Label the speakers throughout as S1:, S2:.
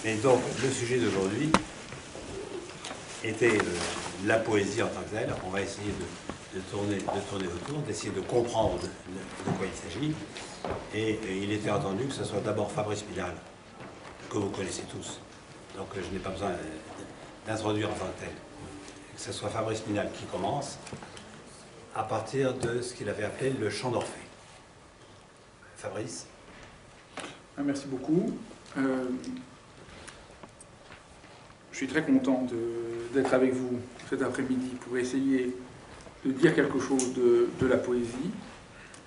S1: Et donc, le sujet d'aujourd'hui était la poésie en tant que telle. On va essayer de tourner autour, d'essayer de comprendre de quoi il s'agit. Et il était entendu que ce soit d'abord Fabrice Midal, que vous connaissez tous. Donc, je n'ai pas besoin d'introduire en tant que tel. Que ce soit Fabrice Midal qui commence à partir de ce qu'il avait appelé le chant d'Orphée. Fabrice.
S2: Merci beaucoup. Je suis très content d'être avec vous cet après-midi pour essayer de dire quelque chose de la poésie,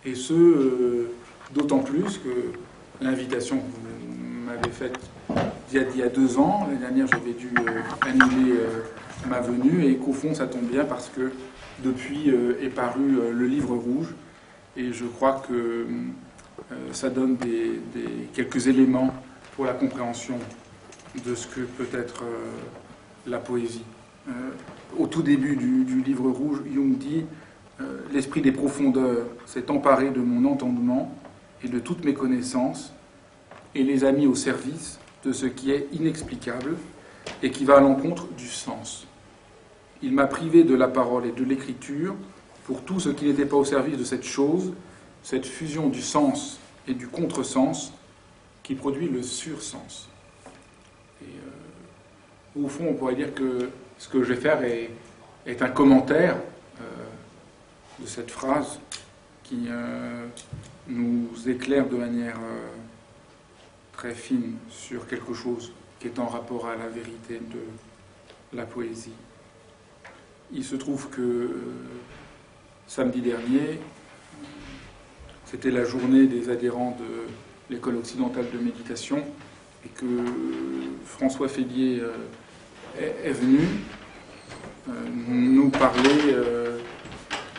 S2: et ce, d'autant plus que l'invitation que vous m'avez faite il y a 2 ans, l'année dernière j'avais dû annuler ma venue, et qu'au fond ça tombe bien parce que depuis est paru le livre rouge, et je crois que ça donne quelques éléments pour la compréhension de ce que peut être la poésie. Au tout début du livre rouge, Jung dit « L'esprit des profondeurs s'est emparé de mon entendement et de toutes mes connaissances et les a mis au service de ce qui est inexplicable et qui va à l'encontre du sens. Il m'a privé de la parole et de l'écriture pour tout ce qui n'était pas au service de cette chose, cette fusion du sens et du contresens qui produit le sursens. » Au fond, on pourrait dire que ce que je vais faire est un commentaire de cette phrase qui nous éclaire de manière très fine sur quelque chose qui est en rapport à la vérité de la poésie. Il se trouve que samedi dernier, c'était la journée des adhérents de l'école occidentale de méditation, et que François Félier est venu nous parler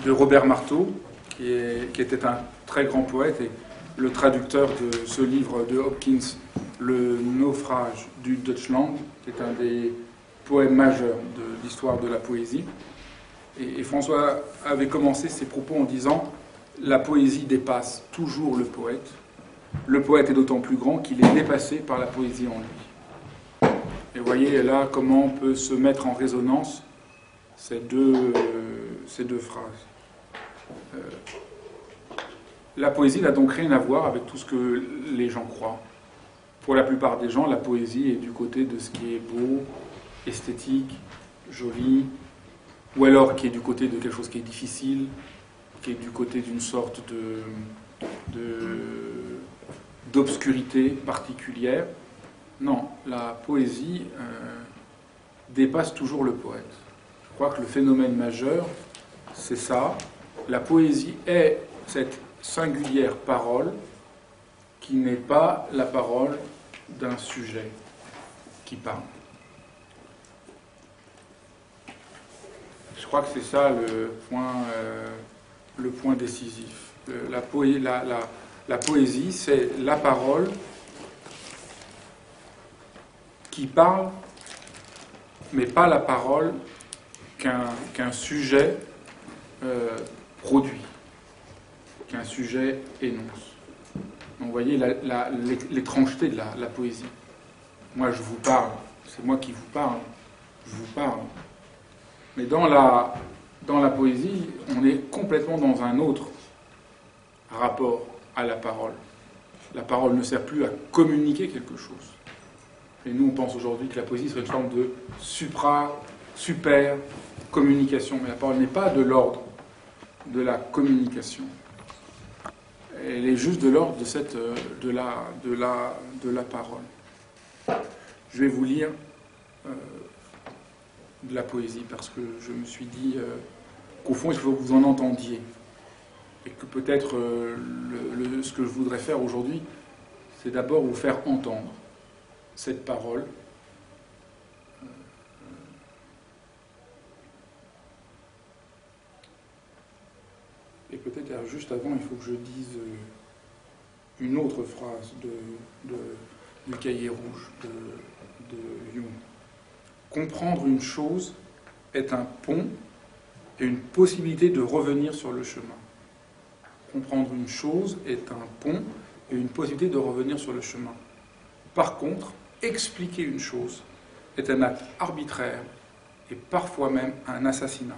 S2: de Robert Marteau, qui était un très grand poète et le traducteur de ce livre de Hopkins, Le naufrage du Deutschland, qui est un des poèmes majeurs de l'histoire de la poésie. Et François avait commencé ses propos en disant « La poésie dépasse toujours le poète. Le poète est d'autant plus grand qu'il est dépassé par la poésie en lui. » Et vous voyez là comment on peut se mettre en résonance ces deux phrases. La poésie n'a donc rien à voir avec tout ce que les gens croient. Pour la plupart des gens, la poésie est du côté de ce qui est beau, esthétique, joli, ou alors qui est du côté de quelque chose qui est difficile, qui est du côté d'une sorte d'obscurité particulière. Non, la poésie dépasse toujours le poète. Je crois que le phénomène majeur, c'est ça. La poésie est cette singulière parole qui n'est pas la parole d'un sujet qui parle. Je crois que c'est ça le point décisif. La poésie, c'est la parole qui parle, mais pas la parole qu'un sujet produit, qu'un sujet énonce. Donc vous voyez l'étrangeté de la poésie. Moi je vous parle, c'est moi qui vous parle, je vous parle. Mais dans la poésie, on est complètement dans un autre rapport à la parole. La parole ne sert plus à communiquer quelque chose. Et nous, on pense aujourd'hui que la poésie serait une forme de super communication. Mais la parole n'est pas de l'ordre de la communication. Elle est juste de l'ordre de la parole. Je vais vous lire de la poésie parce que je me suis dit qu'au fond, il faut que vous en entendiez. Et que peut-être ce que je voudrais faire aujourd'hui, c'est d'abord vous faire entendre cette parole. Et peut-être juste avant, il faut que je dise une autre phrase du cahier rouge de Jung. Comprendre une chose est un pont et une possibilité de revenir sur le chemin. Comprendre une chose est un pont et une possibilité de revenir sur le chemin. Par contre, expliquer une chose est un acte arbitraire et parfois même un assassinat.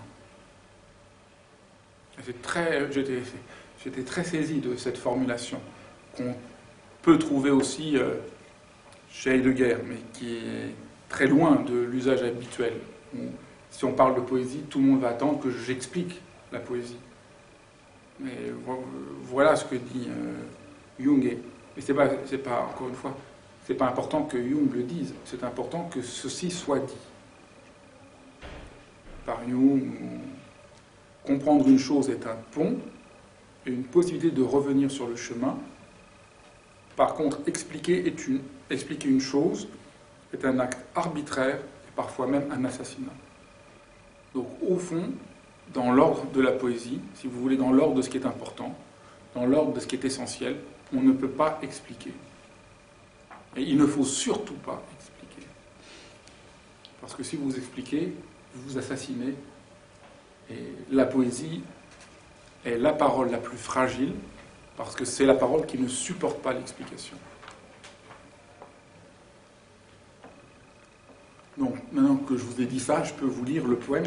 S2: J'étais très saisi de cette formulation qu'on peut trouver aussi chez Heidegger, mais qui est très loin de l'usage habituel. Si on parle de poésie, tout le monde va attendre que j'explique la poésie. Mais voilà ce que dit Jung. Et c'est pas, encore une fois, c'est pas important que Jung le dise, c'est important que ceci soit dit. Par Jung, comprendre une chose est un pont, et une possibilité de revenir sur le chemin. Par contre, expliquer une chose est un acte arbitraire, et parfois même un assassinat. Donc, au fond, dans l'ordre de la poésie, si vous voulez, dans l'ordre de ce qui est important, dans l'ordre de ce qui est essentiel, on ne peut pas expliquer. Et il ne faut surtout pas expliquer. Parce que si vous expliquez, vous vous assassinez. Et la poésie est la parole la plus fragile, parce que c'est la parole qui ne supporte pas l'explication. Donc, maintenant que je vous ai dit ça, je peux vous lire le poème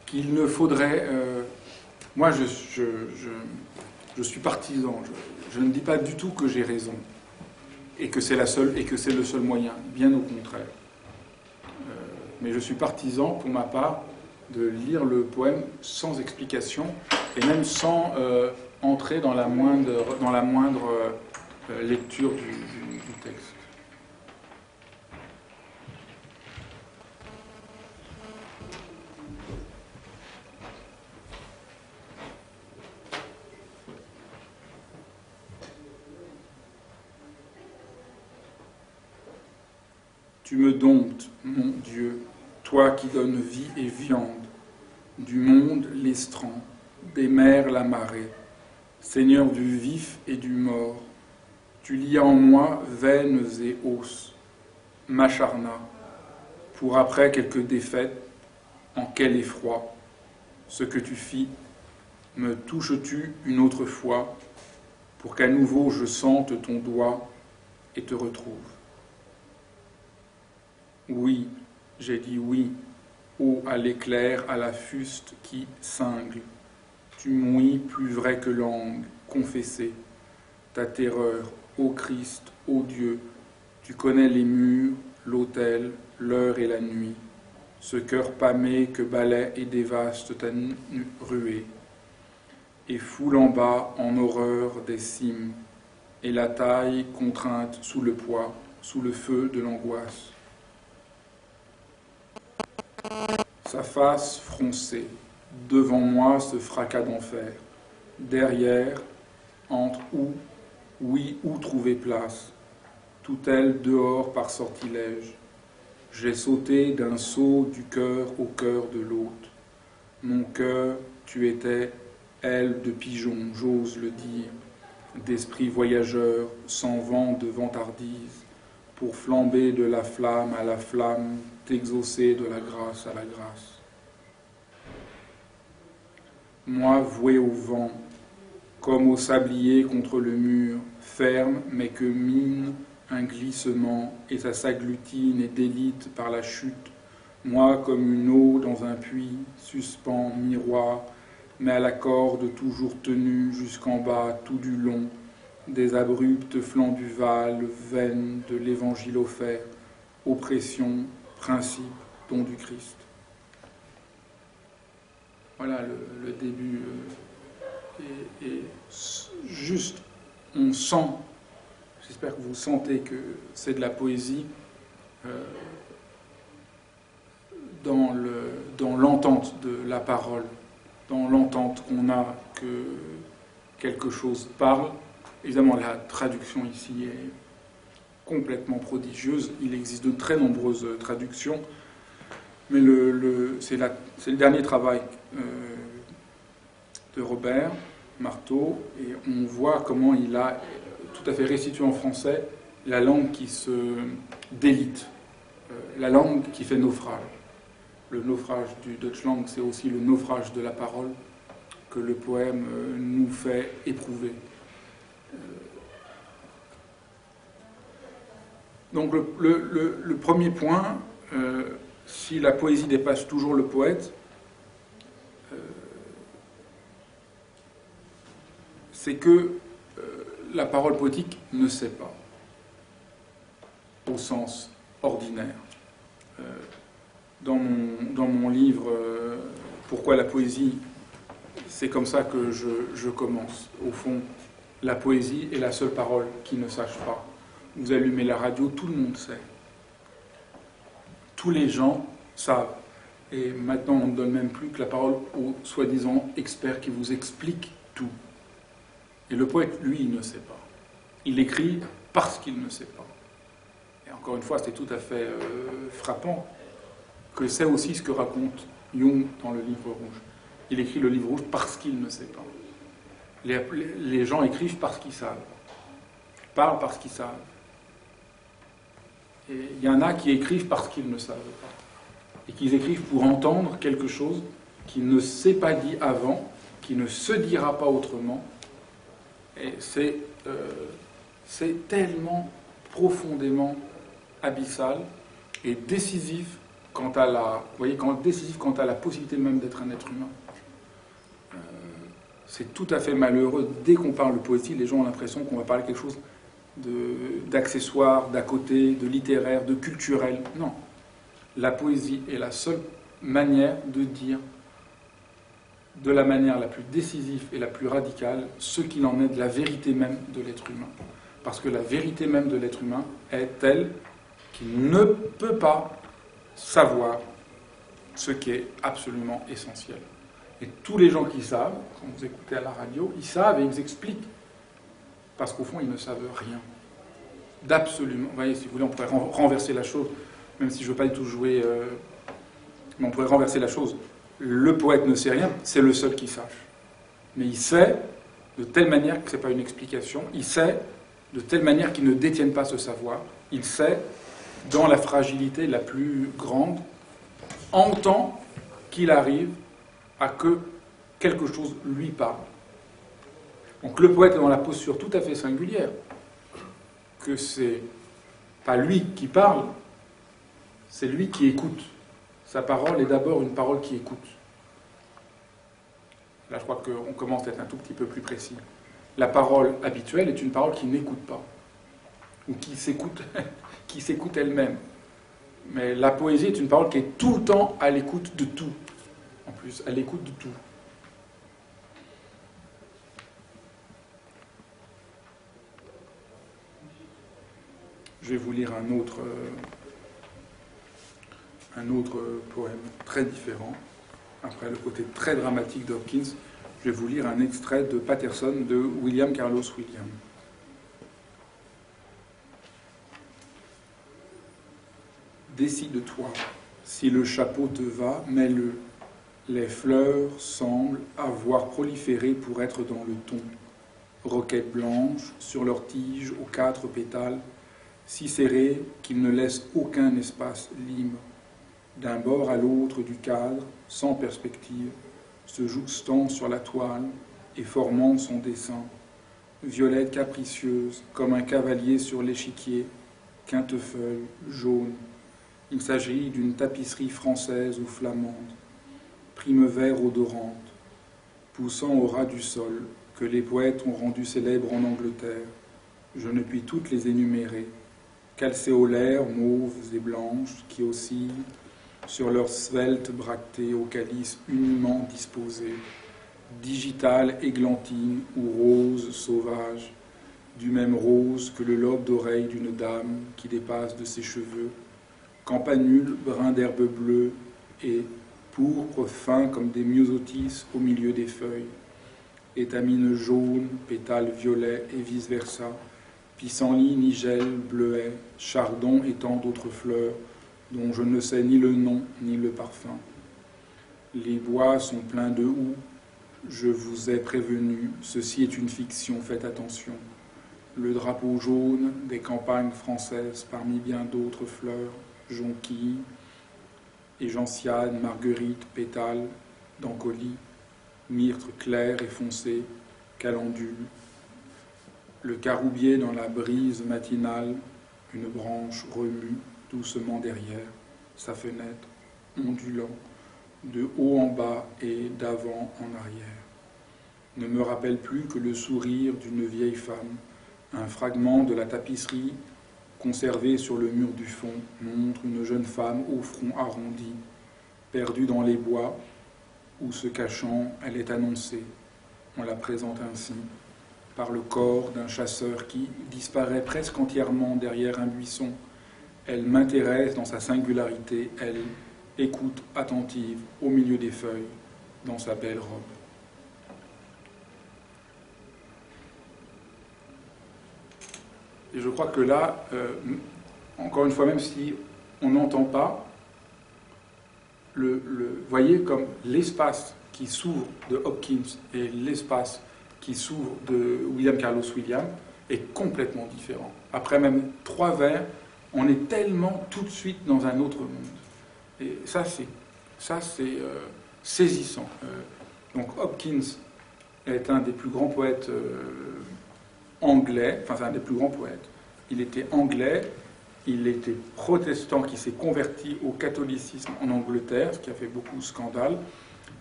S2: qu'il ne faudrait... moi, je suis partisan. Je ne dis pas du tout que j'ai raison et que c'est le seul moyen. Bien au contraire. Mais je suis partisan, pour ma part, de lire le poème sans explication et même sans entrer dans la moindre lecture du texte. Tu me domptes, mon Dieu, toi qui donnes vie et viande, du monde l'estran, des mers la marée, Seigneur du vif et du mort, tu lis en moi veines et os, m'acharna, pour après quelques défaites, en quel effroi, ce que tu fis, me touches-tu une autre fois, pour qu'à nouveau je sente ton doigt et te retrouve. Oui, j'ai dit oui, ô à l'éclair, à la fuste qui cingle. Tu m'ouïs plus vrai que langue, confessée. Ta terreur, ô Christ, ô Dieu, tu connais les murs, l'autel, l'heure et la nuit. Ce cœur pâmé que balaie et dévaste ta ruée. Et foule en bas, en horreur des cimes, et la taille contrainte sous le poids, sous le feu de l'angoisse. Sa face froncée, devant moi ce fracas d'enfer, derrière, entre où, oui, où trouver place, tout elle dehors par sortilège. J'ai sauté d'un saut du cœur au cœur de l'autre. Mon cœur, tu étais, aile de pigeon, j'ose le dire, d'esprit voyageur, sans vent de vantardise, pour flamber de la flamme à la flamme, t'exaucer de la grâce à la grâce. Moi voué au vent, comme au sablier contre le mur, ferme mais que mine un glissement, et ça s'agglutine et délite par la chute, moi comme une eau dans un puits, suspend, miroir, mais à la corde toujours tenue jusqu'en bas tout du long, des abruptes flancs du Val, veines de l'évangile offert, oppression, principe, don du Christ. Voilà le début. Et juste, on sent, j'espère que vous sentez que c'est de la poésie dans l'entente de la parole, dans l'entente qu'on a que quelque chose parle. Évidemment, la traduction ici est complètement prodigieuse. Il existe de très nombreuses traductions, mais c'est le dernier travail de Robert Marteau, et on voit comment il a tout à fait restitué en français la langue qui se délite, la langue qui fait naufrage. Le naufrage du Deutschland, c'est aussi le naufrage de la parole que le poème nous fait éprouver. Donc le premier point, si la poésie dépasse toujours le poète, c'est que la parole poétique ne sait pas, au sens ordinaire. Dans mon livre Pourquoi la poésie, c'est comme ça que je commence. Au fond, la poésie est la seule parole qui ne sache pas. Vous allumez la radio, tout le monde sait. Tous les gens savent. Et maintenant, on ne donne même plus que la parole aux soi-disant experts qui vous expliquent tout. Et le poète, lui, il ne sait pas. Il écrit parce qu'il ne sait pas. Et encore une fois, c'est tout à fait frappant que c'est aussi ce que raconte Jung dans le livre rouge. Il écrit le livre rouge parce qu'il ne sait pas. Les gens écrivent parce qu'ils savent. Parlent parce qu'ils savent. Et il y en a qui écrivent parce qu'ils ne savent pas. Et qui écrivent pour entendre quelque chose qui ne s'est pas dit avant, qui ne se dira pas autrement. Et c'est tellement profondément abyssal et décisif quant à la possibilité même d'être un être humain. C'est tout à fait malheureux. Dès qu'on parle de poésie, les gens ont l'impression qu'on va parler de quelque chose d'accessoire, d'à côté, de littéraire, de culturel. Non. La poésie est la seule manière de dire, de la manière la plus décisive et la plus radicale, ce qu'il en est de la vérité même de l'être humain. Parce que la vérité même de l'être humain est telle qu'il ne peut pas savoir ce qui est absolument essentiel. Et tous les gens qui savent, quand vous écoutez à la radio, ils savent et ils expliquent. Parce qu'au fond, ils ne savent rien. D'absolument. Vous voyez, si vous voulez, on pourrait renverser la chose, même si je ne veux pas du tout jouer, mais on pourrait renverser la chose. Le poète ne sait rien, c'est le seul qui sache. Mais il sait de telle manière que ce n'est pas une explication, il sait de telle manière qu'il ne détienne pas ce savoir, il sait, dans la fragilité la plus grande, en tant qu'il arrive à que quelque chose lui parle. Donc le poète est dans la posture tout à fait singulière, que c'est pas lui qui parle, c'est lui qui écoute. Sa parole est d'abord une parole qui écoute. Là, je crois qu'on commence à être un tout petit peu plus précis. La parole habituelle est une parole qui n'écoute pas, ou qui s'écoute elle-même. Mais la poésie est une parole qui est tout le temps à l'écoute de tout. En plus, à l'écoute de tout. Je vais vous lire un autre poème très différent. Après le côté très dramatique d'Hopkins, je vais vous lire un extrait de Patterson de William Carlos Williams. Décide-toi, si le chapeau te va, mets-le. Les fleurs semblent avoir proliféré pour être dans le ton. Roquettes blanches, sur leurs tiges aux 4 pétales, si serrés qu'ils ne laissent aucun espace libre. D'un bord à l'autre du cadre, sans perspective, se jouxtant sur la toile et formant son dessin. Violette capricieuse, comme un cavalier sur l'échiquier, quintefeuille, jaune. Il s'agit d'une tapisserie française ou flamande, primevère odorante, poussant au ras du sol, que les poètes ont rendu célèbre en Angleterre. Je ne puis toutes les énumérer. Calcéolaires, mauves et blanches, qui oscillent sur leurs sveltes bractées au calice uniment disposé, digitales églantines ou roses sauvages, du même rose que le lobe d'oreille d'une dame qui dépasse de ses cheveux, campanule, brin d'herbe bleue et pourpre fin comme des myosotis au milieu des feuilles, étamines jaunes, pétales violets et vice-versa, pissenlit, nigelle, bleuet, chardon et tant d'autres fleurs dont je ne sais ni le nom ni le parfum. Les bois sont pleins de houx, je vous ai prévenu, ceci est une fiction, faites attention. Le drapeau jaune des campagnes françaises parmi bien d'autres fleurs, jonquilles et gentianes, marguerites, pétales, d'encolie, myrte clair et foncé, calendule. Le caroubier dans la brise matinale, Une branche remue doucement derrière sa fenêtre, ondulant de haut en bas et d'avant en arrière. Ne me rappelle plus que le sourire d'une vieille femme, un fragment de la tapisserie conservé sur le mur du fond, montre une jeune femme au front arrondi, perdue dans les bois, où se cachant, elle est annoncée. On la présente ainsi, par le corps d'un chasseur qui disparaît presque entièrement derrière un buisson. Elle m'intéresse dans sa singularité, elle écoute attentive au milieu des feuilles, dans sa belle robe. Et je crois que là, encore une fois, même si on n'entend pas, voyez comme l'espace qui s'ouvre de Hopkins et l'espace qui s'ouvre de William Carlos Williams est complètement différent. Après même 3 vers, on est tellement tout de suite dans un autre monde. Et ça, c'est saisissant. Donc Hopkins est un des plus grands poètes anglais, enfin c'est un des plus grands poètes. Il était anglais, il était protestant qui s'est converti au catholicisme en Angleterre, ce qui a fait beaucoup de scandale,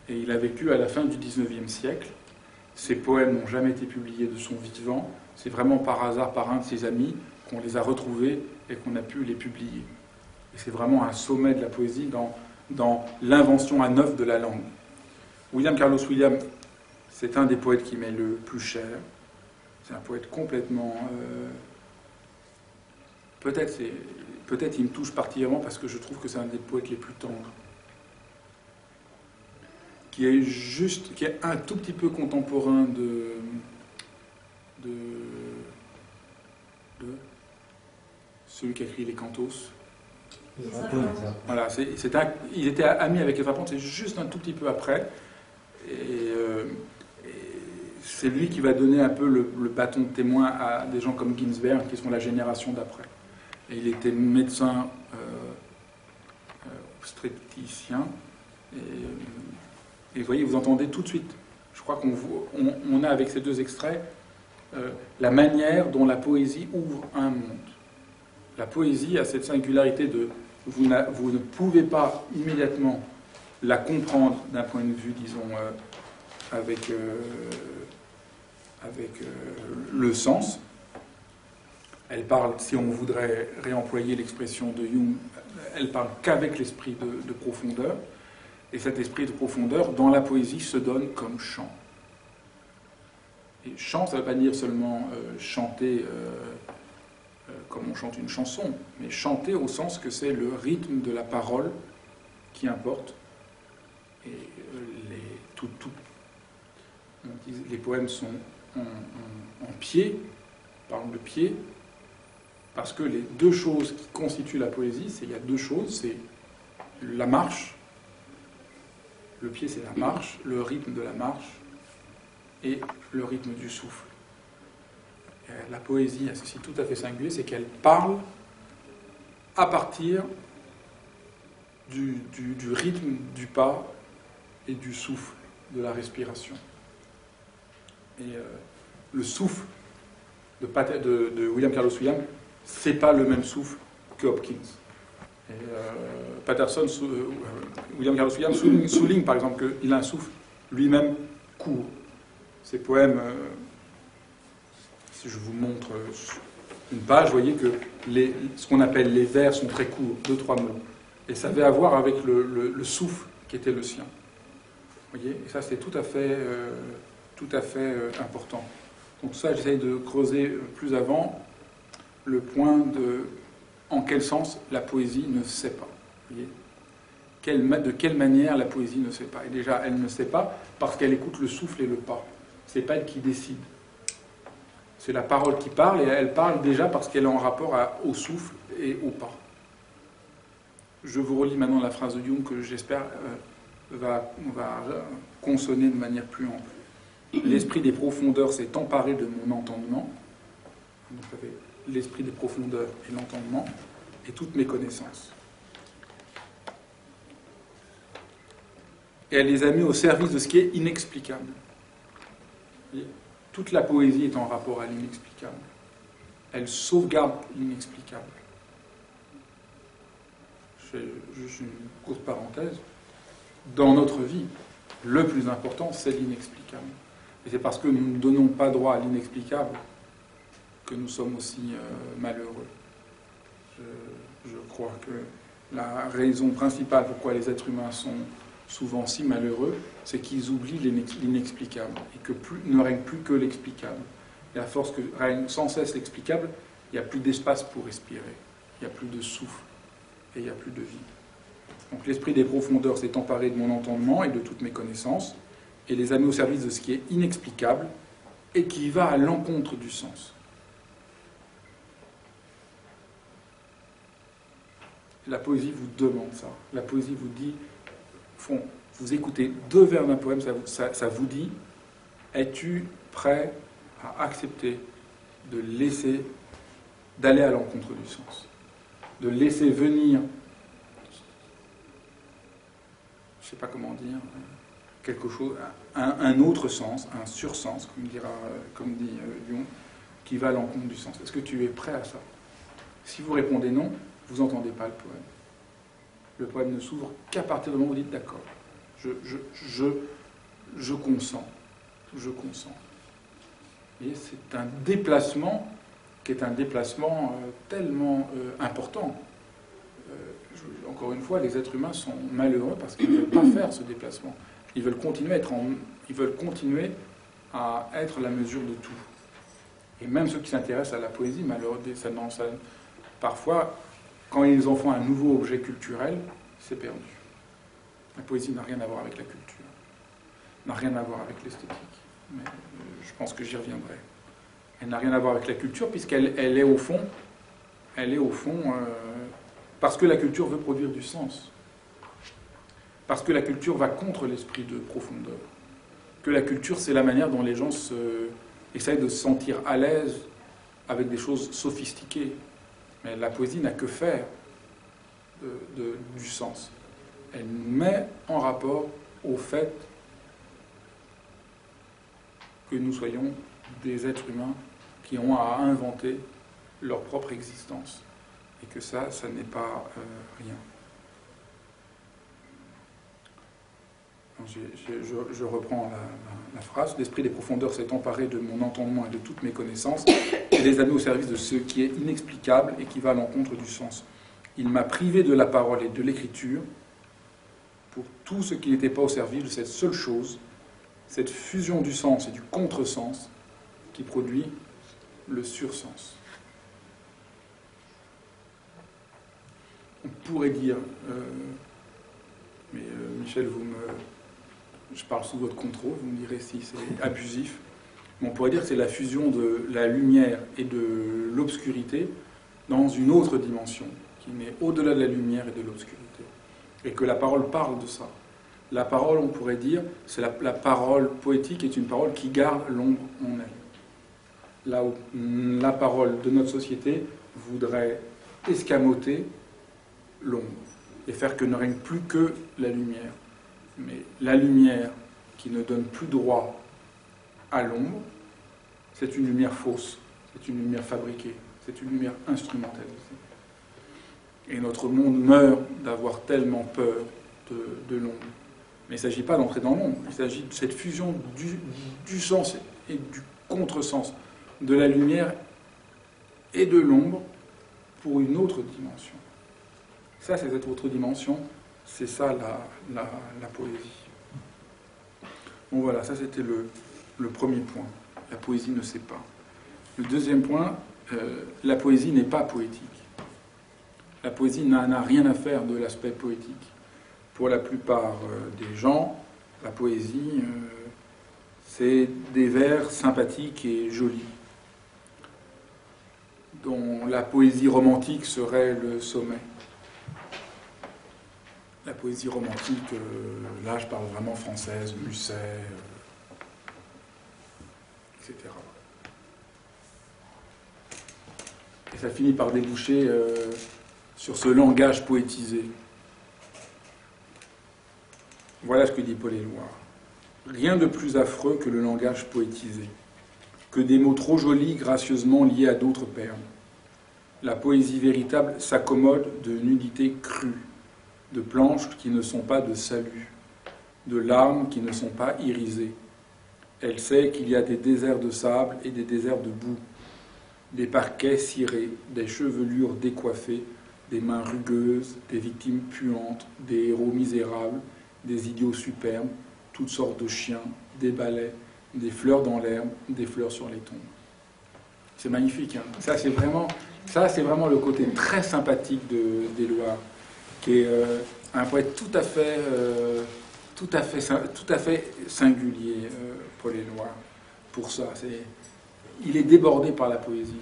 S2: et il a vécu à la fin du XIXe siècle. Ses poèmes n'ont jamais été publiés de son vivant, c'est vraiment par hasard, par un de ses amis, qu'on les a retrouvés et qu'on a pu les publier. Et c'est vraiment un sommet de la poésie dans l'invention à neuf de la langue. William Carlos Williams, c'est un des poètes qui m'est le plus cher. C'est un poète complètement... Peut-être il me touche particulièrement parce que je trouve que c'est un des poètes les plus tendres. Qui est un tout petit peu contemporain de celui qui a écrit les Cantos. Voilà, il était ami avec les Rapontes, c'est juste un tout petit peu après. Et c'est lui qui va donner un peu le bâton de témoin à des gens comme Ginsberg, qui sont la génération d'après. Et il était médecin obstétricien. Et vous voyez, vous entendez tout de suite. Je crois qu'on a avec ces 2 extraits la manière dont la poésie ouvre un monde. La poésie a cette singularité de... Vous ne pouvez pas immédiatement la comprendre d'un point de vue, disons, avec le sens. Elle parle, si on voudrait réemployer l'expression de Jung, elle parle qu'avec l'esprit de profondeur. Et cet esprit de profondeur, dans la poésie, se donne comme chant. Et chant, ça ne veut pas dire seulement chanter comme on chante une chanson, mais chanter au sens que c'est le rythme de la parole qui importe. Et les poèmes sont en pied, parlons de pied, parce que les 2 choses qui constituent la poésie, il y a 2 choses, c'est la marche, le pied c'est la marche, le rythme de la marche et le rythme du souffle. Et la poésie a ceci tout à fait singulier, c'est qu'elle parle à partir du rythme du pas et du souffle, de la respiration. Et le souffle de William Carlos Williams, c'est pas le même souffle que Hopkins. Et William Carlos Williams souligne par exemple qu'il a un souffle lui-même court. Ses poèmes, si je vous montre une page, vous voyez que ce qu'on appelle les vers sont très courts, 2-3 mots. Et ça avait à voir avec le souffle qui était le sien. Vous voyez, et ça c'est tout à fait important. Donc ça, j'essaye de creuser plus avant le point de en quel sens la poésie ne sait pas. Vous voyez, de quelle manière la poésie ne sait pas. Et déjà, elle ne sait pas parce qu'elle écoute le souffle et le pas. C'est pas elle qui décide. C'est la parole qui parle, et elle parle déjà parce qu'elle est en rapport au souffle et au pas. Je vous relis maintenant la phrase de Jung que j'espère va consonner de manière plus ample. L'esprit des profondeurs s'est emparé de mon entendement. Donc, ça fait l'esprit des profondeurs et l'entendement, et toutes mes connaissances. Et elle les a mis au service de ce qui est inexplicable. Toute la poésie est en rapport à l'inexplicable. Elle sauvegarde l'inexplicable. je fais juste une courte parenthèse, dans notre vie, le plus important, c'est l'inexplicable. Et c'est parce que nous ne donnons pas droit à l'inexplicable que nous sommes aussi malheureux. Je crois que la raison principale pourquoi les êtres humains sont souvent si malheureux, c'est qu'ils oublient l'inexplicable, et que ne règne plus que l'explicable. Et à force que règne sans cesse l'explicable, il n'y a plus d'espace pour respirer, il n'y a plus de souffle, et il n'y a plus de vie. Donc l'esprit des profondeurs s'est emparé de mon entendement et de toutes mes connaissances, et les a mis au service de ce qui est inexplicable, et qui va à l'encontre du sens. La poésie vous demande ça. La poésie vous dit, vous écoutez 2 vers d'un poème, ça vous dit, es-tu prêt à accepter d'aller à l'encontre du sens, de laisser venir, je ne sais pas comment dire, quelque chose, un autre sens, un sursens, comme dit Lyon, qui va à l'encontre du sens. Est-ce que tu es prêt à ça? Si vous répondez non, vous n'entendez pas le poème. Le poème ne s'ouvre qu'à partir du moment où vous dites d'accord. Je consens. Je consens. Et c'est un déplacement qui est un déplacement tellement important. Encore une fois, les êtres humains sont malheureux parce qu'ils ne veulent pas faire ce déplacement. Ils veulent continuer à être la mesure de tout. Et même ceux qui s'intéressent à la poésie, malheureusement, parfois, quand ils en font un nouveau objet culturel, c'est perdu. La poésie n'a rien à voir avec la culture, n'a rien à voir avec l'esthétique. Mais je pense que j'y reviendrai. Elle n'a rien à voir avec la culture, puisqu'elle est au fond, parce que la culture veut produire du sens. Parce que la culture va contre l'esprit de profondeur. Que la culture, c'est la manière dont les gens essayent de se sentir à l'aise avec des choses sophistiquées. Mais la poésie n'a que faire du sens. Elle nous met en rapport au fait que nous soyons des êtres humains qui ont à inventer leur propre existence. Et que ça n'est pas rien. Je reprends la phrase. L'esprit des profondeurs s'est emparé de mon entendement et de toutes mes connaissances et les a mis au service de ce qui est inexplicable et qui va à l'encontre du sens. Il m'a privé de la parole et de l'écriture pour tout ce qui n'était pas au service de cette seule chose, cette fusion du sens et du contresens qui produit le sursens. On pourrait dire, mais Michel, je parle sous votre contrôle, vous me direz si c'est abusif, mais on pourrait dire que c'est la fusion de la lumière et de l'obscurité dans une autre dimension, qui n'est au-delà de la lumière et de l'obscurité. Et que la parole parle de ça. La parole, on pourrait dire, c'est la parole poétique est une parole qui garde l'ombre en elle. Là où la parole de notre société voudrait escamoter l'ombre et faire que ne règne plus que la lumière. Mais la lumière qui ne donne plus droit à l'ombre, c'est une lumière fausse, c'est une lumière fabriquée, c'est une lumière instrumentalisée. Et notre monde meurt d'avoir tellement peur de l'ombre. Mais il ne s'agit pas d'entrer dans l'ombre, il s'agit de cette fusion du sens et du contresens, de la lumière et de l'ombre pour une autre dimension. Ça, c'est cette autre dimension, c'est ça la poésie. Bon voilà, ça c'était le premier point. La poésie ne sait pas. Le deuxième point, la poésie n'est pas poétique. La poésie n'a rien à faire de l'aspect poétique. Pour la plupart des gens, la poésie, c'est des vers sympathiques et jolis, dont la poésie romantique serait le sommet. La poésie romantique, là je parle vraiment française, Musset, etc. Et ça finit par déboucher sur ce langage poétisé. Voilà ce que dit Paul Éluard. Rien de plus affreux que le langage poétisé, que des mots trop jolis gracieusement liés à d'autres perles. La poésie véritable s'accommode de nudité crue, de planches qui ne sont pas de salut, de larmes qui ne sont pas irisées. Elle sait qu'il y a des déserts de sable et des déserts de boue, des parquets cirés, des chevelures décoiffées, des mains rugueuses, des victimes puantes, des héros misérables, des idiots superbes, toutes sortes de chiens, des balais, des fleurs dans l'herbe, des fleurs sur les tombes. C'est magnifique, hein. Ça, c'est vraiment le côté très sympathique d'Éluard, qui est un poète tout à fait singulier, Paul Éluard, pour ça. Il est débordé par la poésie.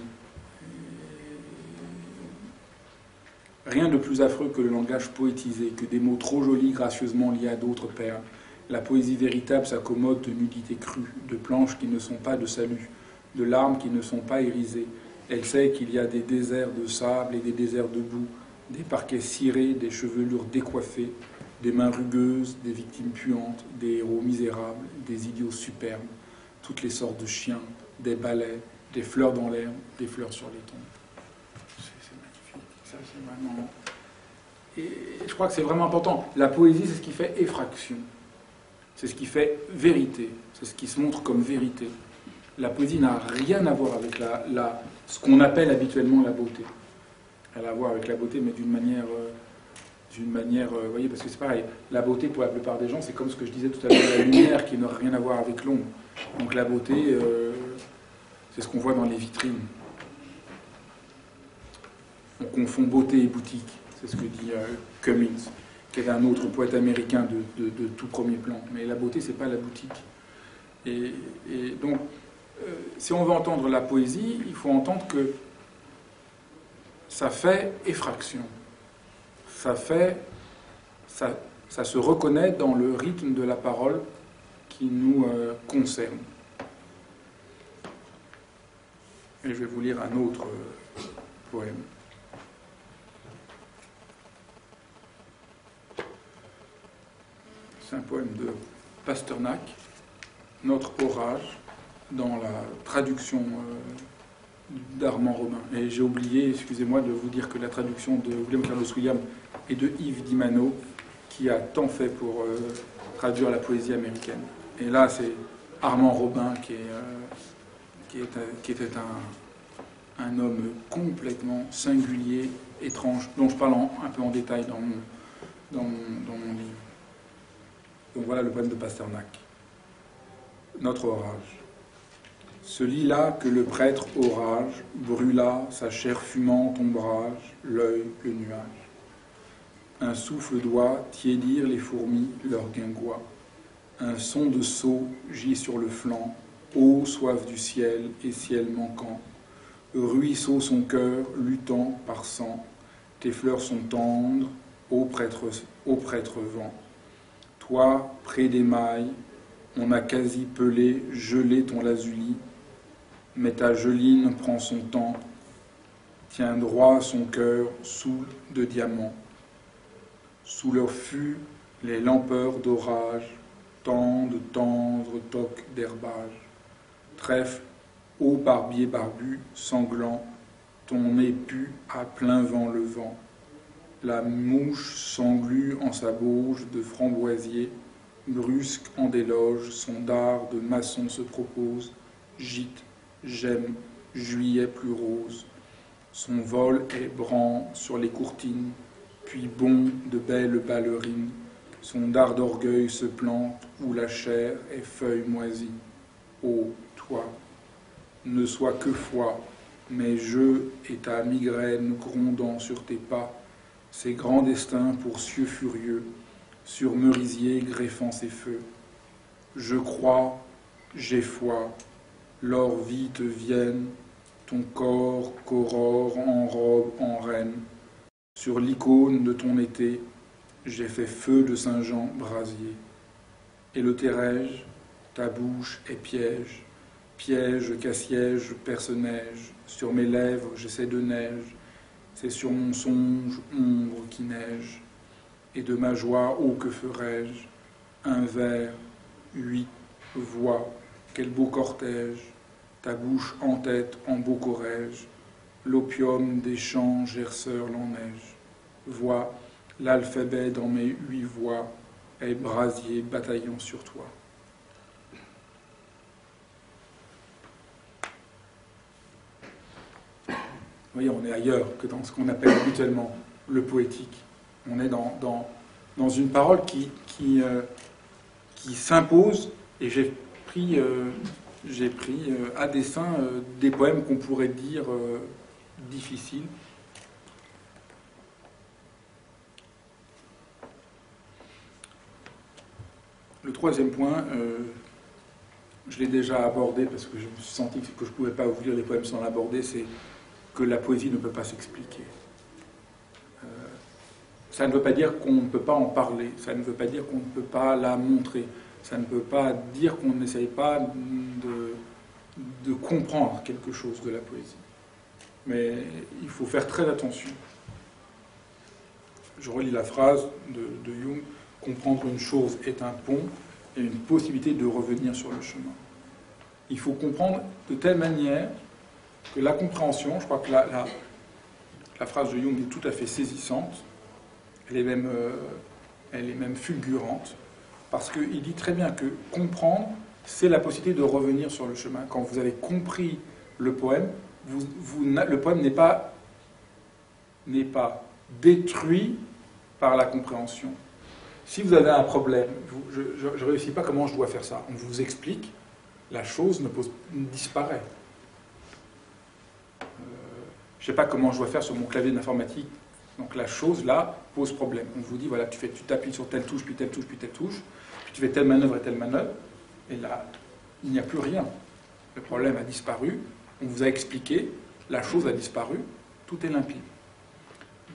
S2: Rien de plus affreux que le langage poétisé, que des mots trop jolis gracieusement liés à d'autres perles. La poésie véritable s'accommode de nudités crues, de planches qui ne sont pas de salut, de larmes qui ne sont pas irisées. Elle sait qu'il y a des déserts de sable et des déserts de boue, des parquets cirés, des chevelures décoiffées, des mains rugueuses, des victimes puantes, des héros misérables, des idiots superbes, toutes les sortes de chiens, des balais, des fleurs dans l'herbe, des fleurs sur les tombes. C'est magnifique. Ça, c'est vraiment... Et je crois que c'est vraiment important. La poésie, c'est ce qui fait effraction. C'est ce qui fait vérité. C'est ce qui se montre comme vérité. La poésie n'a rien à voir avec ce qu'on appelle habituellement la beauté. Elle a à voir avec la beauté, mais d'une manière, vous voyez, parce que c'est pareil. La beauté, pour la plupart des gens, c'est comme ce que je disais tout à l'heure, la lumière qui n'a rien à voir avec l'ombre. Donc la beauté, c'est ce qu'on voit dans les vitrines. On confond beauté et boutique. C'est ce que dit Cummings, qui est un autre poète américain de tout premier plan. Mais la beauté, c'est pas la boutique. Et donc, si on veut entendre la poésie, il faut entendre que ça fait effraction. Ça se reconnaît dans le rythme de la parole qui nous concerne. Et je vais vous lire un autre poème. C'est un poème de Pasternak, Notre orage, dans la traduction d'Armand Robin. Et j'ai oublié, excusez-moi, de vous dire que la traduction de William Carlos Williams et de Yves Dimano, qui a tant fait pour traduire la poésie américaine. Et là, c'est Armand Robin qui était un homme complètement singulier, étrange, dont je parle un peu en détail dans mon livre. Donc voilà le poème de Pasternak. Notre orage. Ce lit-là que le prêtre orage brûla sa chair fumante ombrage, l'œil, le nuage. Un souffle doit tiédir les fourmis, leur guingois. Un son de seau gît sur le flanc, eau, soif du ciel et ciel manquant. Ruisseau son cœur, luttant par sang. Tes fleurs sont tendres, ô prêtre vent. Toi, près des mailles, on a quasi pelé, gelé ton lazuli, mais ta geline prend son temps, tient droit son cœur sous de diamants. Sous leur fût, les lampeurs d'orage tendent tendre toques d'herbage. Trèfle, ô barbier barbu, sanglant, ton nez pue à plein vent le vent. La mouche s'englue en sa bauge de framboisier, brusque en déloge, son dard de maçon se propose, gîte, j'aime, juillet plus rose. Son vol est brant sur les courtines, puis bond de belles ballerines. Son dard d'orgueil se plante où la chair est feuille moisie. Ô, toi, ne sois que foi, mais je et ta migraine grondant sur tes pas, ces grands destins pour cieux furieux, sur merisier greffant ses feux. Je crois, j'ai foi, l'or vite vienne, ton corps qu'aurore en robe en reine. Sur l'icône de ton été, j'ai fait feu de Saint-Jean brasier. Et le terrège, ta bouche est piège, piège qu'assiège perce-neige. Sur mes lèvres, j'essaie de neige. C'est sur mon songe, ombre qui neige. Et de ma joie, ô que ferais-je? Un vers, 8 voix, quel beau cortège. Ta bouche en tête, en beau corrège. L'opium des champs gerceurs l'enneige. Voix, l'alphabet dans mes 8 voix est brasier bataillant sur toi. Vous voyez, on est ailleurs que dans ce qu'on appelle habituellement le poétique. On est dans une parole qui s'impose, et j'ai pris à dessein des poèmes qu'on pourrait dire difficiles. Le troisième point, je l'ai déjà abordé parce que je me suis senti que je ne pouvais pas vous lire les poèmes sans l'aborder, c'est que la poésie ne peut pas s'expliquer. Ça ne veut pas dire qu'on ne peut pas en parler, ça ne veut pas dire qu'on ne peut pas la montrer, ça ne veut pas dire qu'on n'essaye pas de comprendre quelque chose de la poésie. Mais il faut faire très attention. Je relis la phrase de Jung. Comprendre une chose est un pont et une possibilité de revenir sur le chemin. Il faut comprendre de telle manière que la compréhension, je crois que la phrase de Jung est tout à fait saisissante, elle est même fulgurante, parce qu'il dit très bien que comprendre, c'est la possibilité de revenir sur le chemin. Quand vous avez compris le poème, le poème n'est pas détruit par la compréhension. Si vous avez un problème, je ne réussis pas comment je dois faire ça, on vous explique, la chose disparaît. Je ne sais pas comment je dois faire sur mon clavier d'informatique, donc la chose là pose problème. On vous dit, voilà, tu t'appuies sur telle touche, puis telle touche, puis telle touche, puis tu fais telle manœuvre, et là, il n'y a plus rien. Le problème a disparu, on vous a expliqué, la chose a disparu, tout est limpide.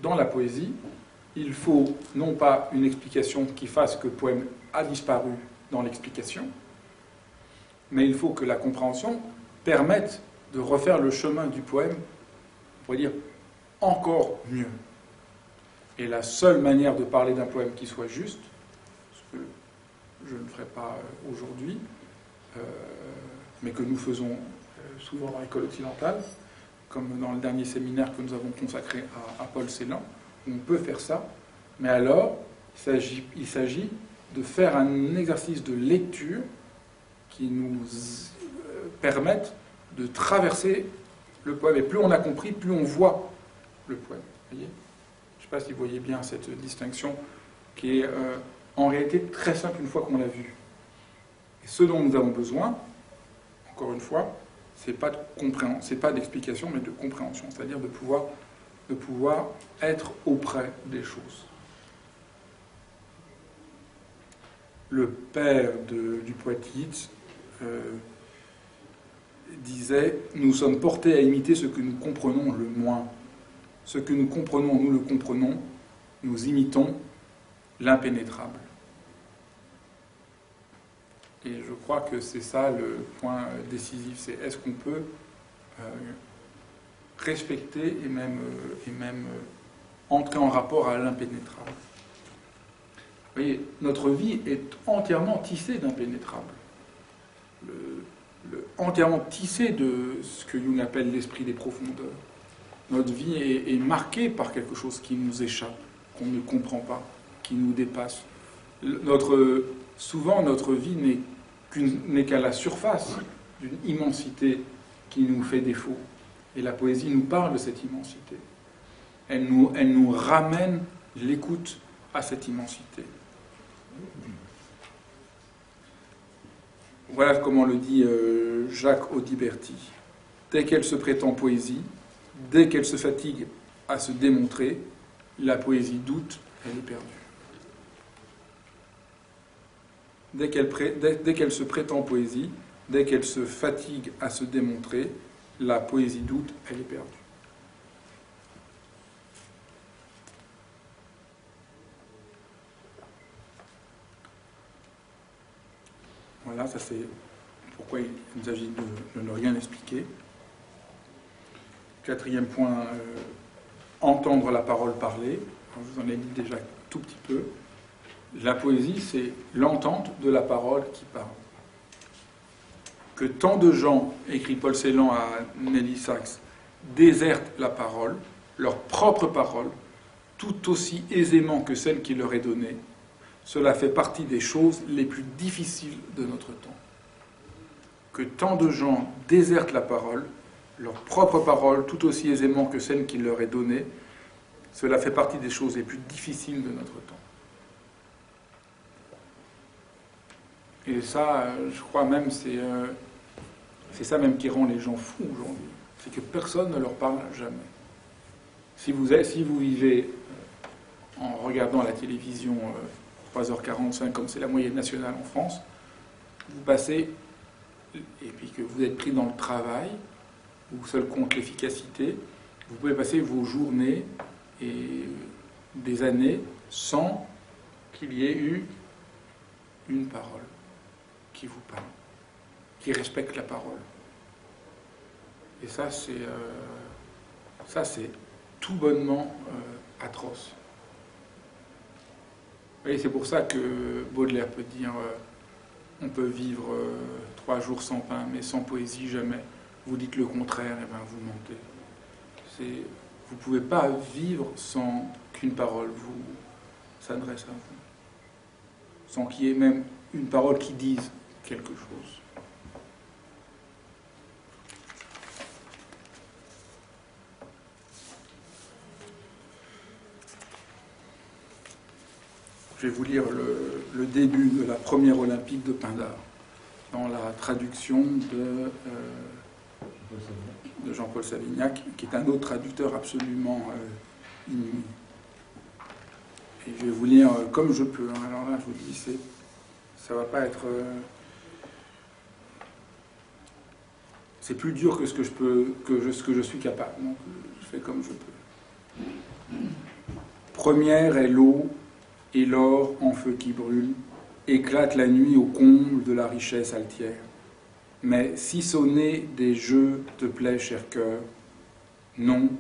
S2: Dans la poésie, il faut non pas une explication qui fasse que le poème a disparu dans l'explication, mais il faut que la compréhension permette de refaire le chemin du poème, on pourrait dire, encore mieux. Et la seule manière de parler d'un poème qui soit juste, ce que je ne ferai pas aujourd'hui, mais que nous faisons souvent dans l'école occidentale, comme dans le dernier séminaire que nous avons consacré à Paul Celan, on peut faire ça, mais alors il s'agit de faire un exercice de lecture qui nous permette de traverser le poème. Et plus on a compris, plus on voit le poème. Voyez ? Je ne sais pas si vous voyez bien cette distinction qui est en réalité très simple une fois qu'on l'a vue. Et ce dont nous avons besoin, encore une fois, c'est pas d'explication, mais de compréhension, c'est-à-dire de pouvoir être auprès des choses. Le père du poète Yeats disait « Nous sommes portés à imiter ce que nous comprenons le moins. Ce que nous comprenons, nous le comprenons. Nous imitons l'impénétrable. » Et je crois que c'est ça le point décisif, c'est est-ce qu'on peut respecter et même entrer en rapport à l'impénétrable. Vous voyez, notre vie est entièrement tissée d'impénétrable. Entièrement tissée de ce que Jung appelle l'esprit des profondeurs. Notre vie est marquée par quelque chose qui nous échappe, qu'on ne comprend pas, qui nous dépasse. Souvent, notre vie n'est qu'à la surface d'une immensité qui nous fait défaut. Et la poésie nous parle de cette immensité. Elle nous ramène l'écoute à cette immensité. Voilà comment le dit Jacques Audiberti. Dès qu'elle se prétend poésie, dès qu'elle se fatigue à se démontrer, la poésie doute, elle est perdue. Dès qu'elle se prétend poésie, dès qu'elle se fatigue à se démontrer, la poésie doute, elle est perdue. Voilà, ça c'est pourquoi il s'agit de ne rien expliquer. Quatrième point, entendre la parole parler. Alors, je vous en ai dit déjà tout petit peu. La poésie, c'est l'entente de la parole qui parle. Que tant de gens, écrit Paul Celan à Nelly Sachs, désertent la parole, leur propre parole, tout aussi aisément que celle qui leur est donnée, cela fait partie des choses les plus difficiles de notre temps. Que tant de gens désertent la parole, leur propre parole, tout aussi aisément que celle qui leur est donnée, cela fait partie des choses les plus difficiles de notre temps. Et ça, je crois même, c'est ça même qui rend les gens fous aujourd'hui. C'est que personne ne leur parle jamais. Si vous vivez en regardant la télévision 3h45, comme c'est la moyenne nationale en France, vous passez, et puis que vous êtes pris dans le travail, où seul compte l'efficacité, vous pouvez passer vos journées et des années sans qu'il y ait eu une parole qui vous parle, qui respecte la parole. Et ça, c'est tout bonnement atroce. Et c'est pour ça que Baudelaire peut dire on peut vivre 3 jours sans pain, mais sans poésie jamais. Vous dites le contraire, et bien vous mentez. Vous ne pouvez pas vivre sans qu'une parole vous s'adresse à vous, sans qu'il y ait même une parole qui dise quelque chose. Je vais vous lire le début de la première olympique de Pindare, dans la traduction de Jean-Paul Savignac, qui est un autre traducteur absolument inouï. Et je vais vous lire comme je peux. Alors là, je vous dis, ça va pas être... c'est plus dur que ce que je suis capable. Donc, je fais comme je peux. Première est l'eau et l'or en feu qui brûle, éclate la nuit au comble de la richesse altière. Mais si sonner des jeux te plaît, cher cœur, non,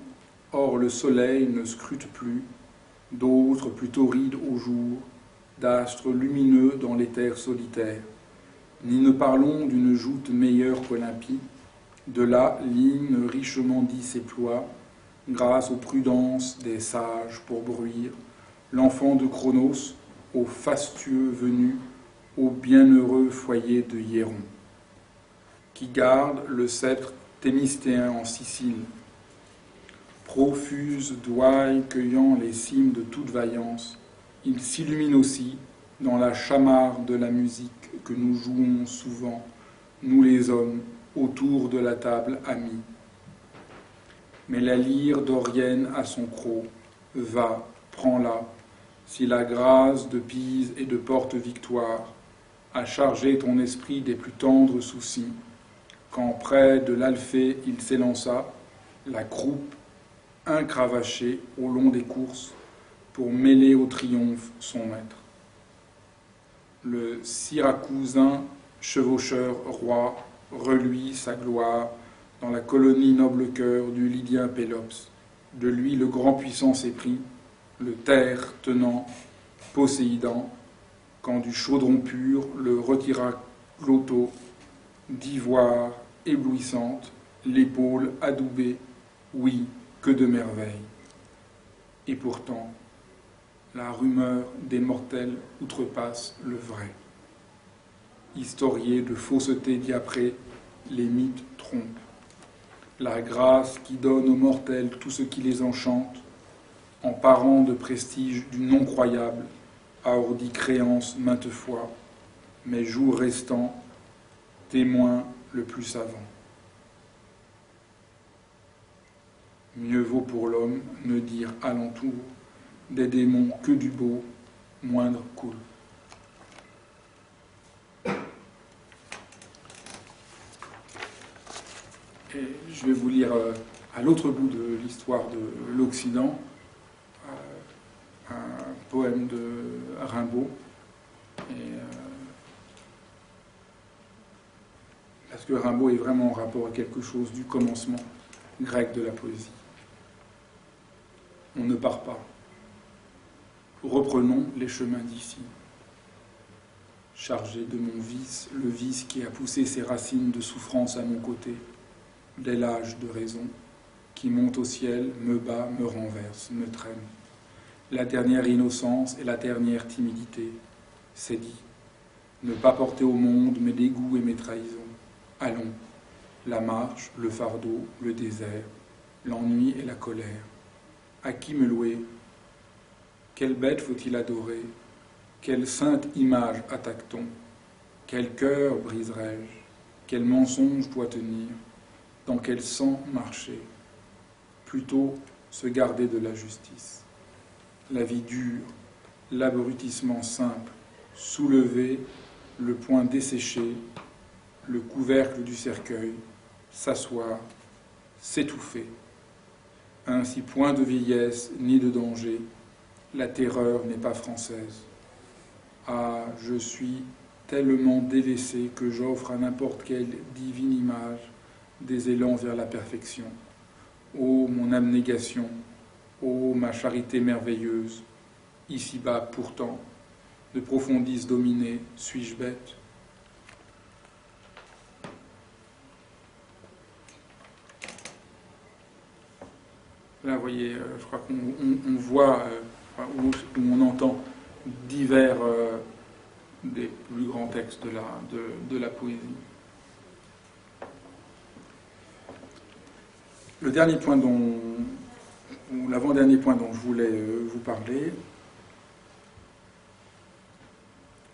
S2: or le soleil ne scrute plus, d'autres plus torrides au jour, d'astres lumineux dans l'éther solitaire. Ni ne parlons d'une joute meilleure qu'Olympie, de là l'hymne richement dit s'éploie, grâce aux prudences des sages pour bruire, l'enfant de Chronos, au fastueux venu, au bienheureux foyer de Hiéron, qui garde le sceptre thémistéen en Sicile, profuse d'ouailles cueillant les cimes de toute vaillance, il s'illumine aussi dans la chamarre de la musique que nous jouons souvent, nous les hommes, autour de la table amis. Mais la lyre dorienne à son croc, va, prends-la, si la grâce de Pise et de Porte-Victoire a chargé ton esprit des plus tendres soucis, quand près de l'Alphée il s'élança, la croupe incravachée au long des courses, pour mêler au triomphe son maître. Le Syracousin chevaucheur roi reluit sa gloire dans la colonie noble cœur du Lydien Pélops. De lui le grand puissant s'épris, le terre tenant, Poséidon, quand du chaudron pur le retira Cloto, d'ivoire éblouissante, l'épaule adoubée, oui, que de merveilles. Et pourtant, la rumeur des mortels outrepasse le vrai. Historiés de fausseté diaprée, les mythes trompent. La grâce qui donne aux mortels tout ce qui les enchante, en parant de prestige du non-croyable, a ordi créance maintes fois, mais jour restant, témoin le plus savant. Mieux vaut pour l'homme ne dire alentour des démons que du beau, moindre cool. Et je vais vous lire à l'autre bout de l'histoire de l'Occident un poème de Rimbaud. Parce que Rimbaud est vraiment en rapport à quelque chose du commencement grec de la poésie. On ne part pas. Reprenons les chemins d'ici. Chargé de mon vice, le vice qui a poussé ses racines de souffrance à mon côté, dès l'âge de raison, qui monte au ciel, me bat, me renverse, me traîne. la dernière innocence et la dernière timidité. C'est dit. Ne pas porter au monde mes dégoûts et mes trahisons. Allons, la marche, le fardeau, le désert, l'ennui et la colère. À qui me louer? Quelle bête faut-il adorer? Quelle sainte image attaque-t-on? Quel cœur briserai-je? Quel mensonge doit tenir? Dans quel sang marcher? Plutôt se garder de la justice. La vie dure, l'abrutissement simple, soulever, le poing desséché, le couvercle du cercueil, s'asseoir, s'étouffer. Ainsi point de vieillesse ni de danger, la terreur n'est pas française. Ah, je suis tellement délaissé que j'offre à n'importe quelle divine image des élans vers la perfection. Ô mon abnégation, ô ma charité merveilleuse, ici-bas pourtant, de profondis dominé, suis-je bête? Là, vous voyez, je crois qu'on voit, où on entend divers des plus grands textes de la poésie. Le dernier point ou l'avant-dernier point dont je voulais vous parler,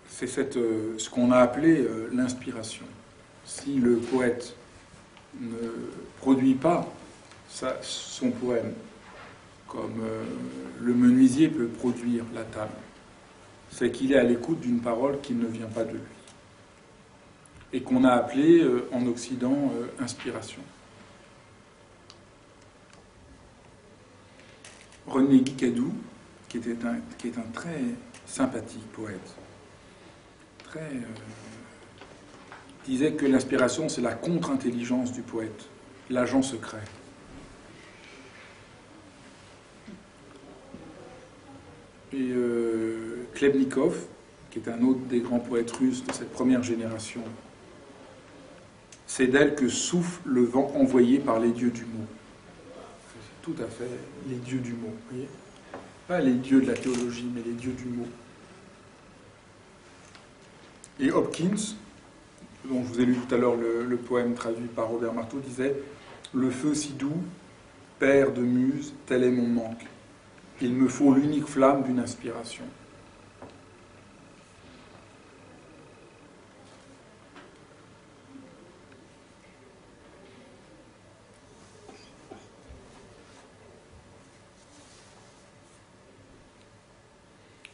S2: c'est ce qu'on a appelé l'inspiration. Si le poète ne produit pas son poème comme le menuisier peut produire la table, c'est qu'il est à l'écoute d'une parole qui ne vient pas de lui et qu'on a appelée en Occident inspiration. René Guicadou, qui est un très sympathique poète, disait que l'inspiration, c'est la contre-intelligence du poète, l'agent secret. Et Klebnikov, qui est un autre des grands poètes russes de cette première génération, c'est d'elle que souffle le vent envoyé par les dieux du mot. C'est tout à fait les dieux du mot, vous voyez ? Pas les dieux de la théologie, mais les dieux du mot. Et Hopkins, dont je vous ai lu tout à l'heure le poème traduit par Robert Marteau, disait « Le feu si doux, père de muse, tel est mon manque. Il me faut l'unique flamme d'une inspiration. »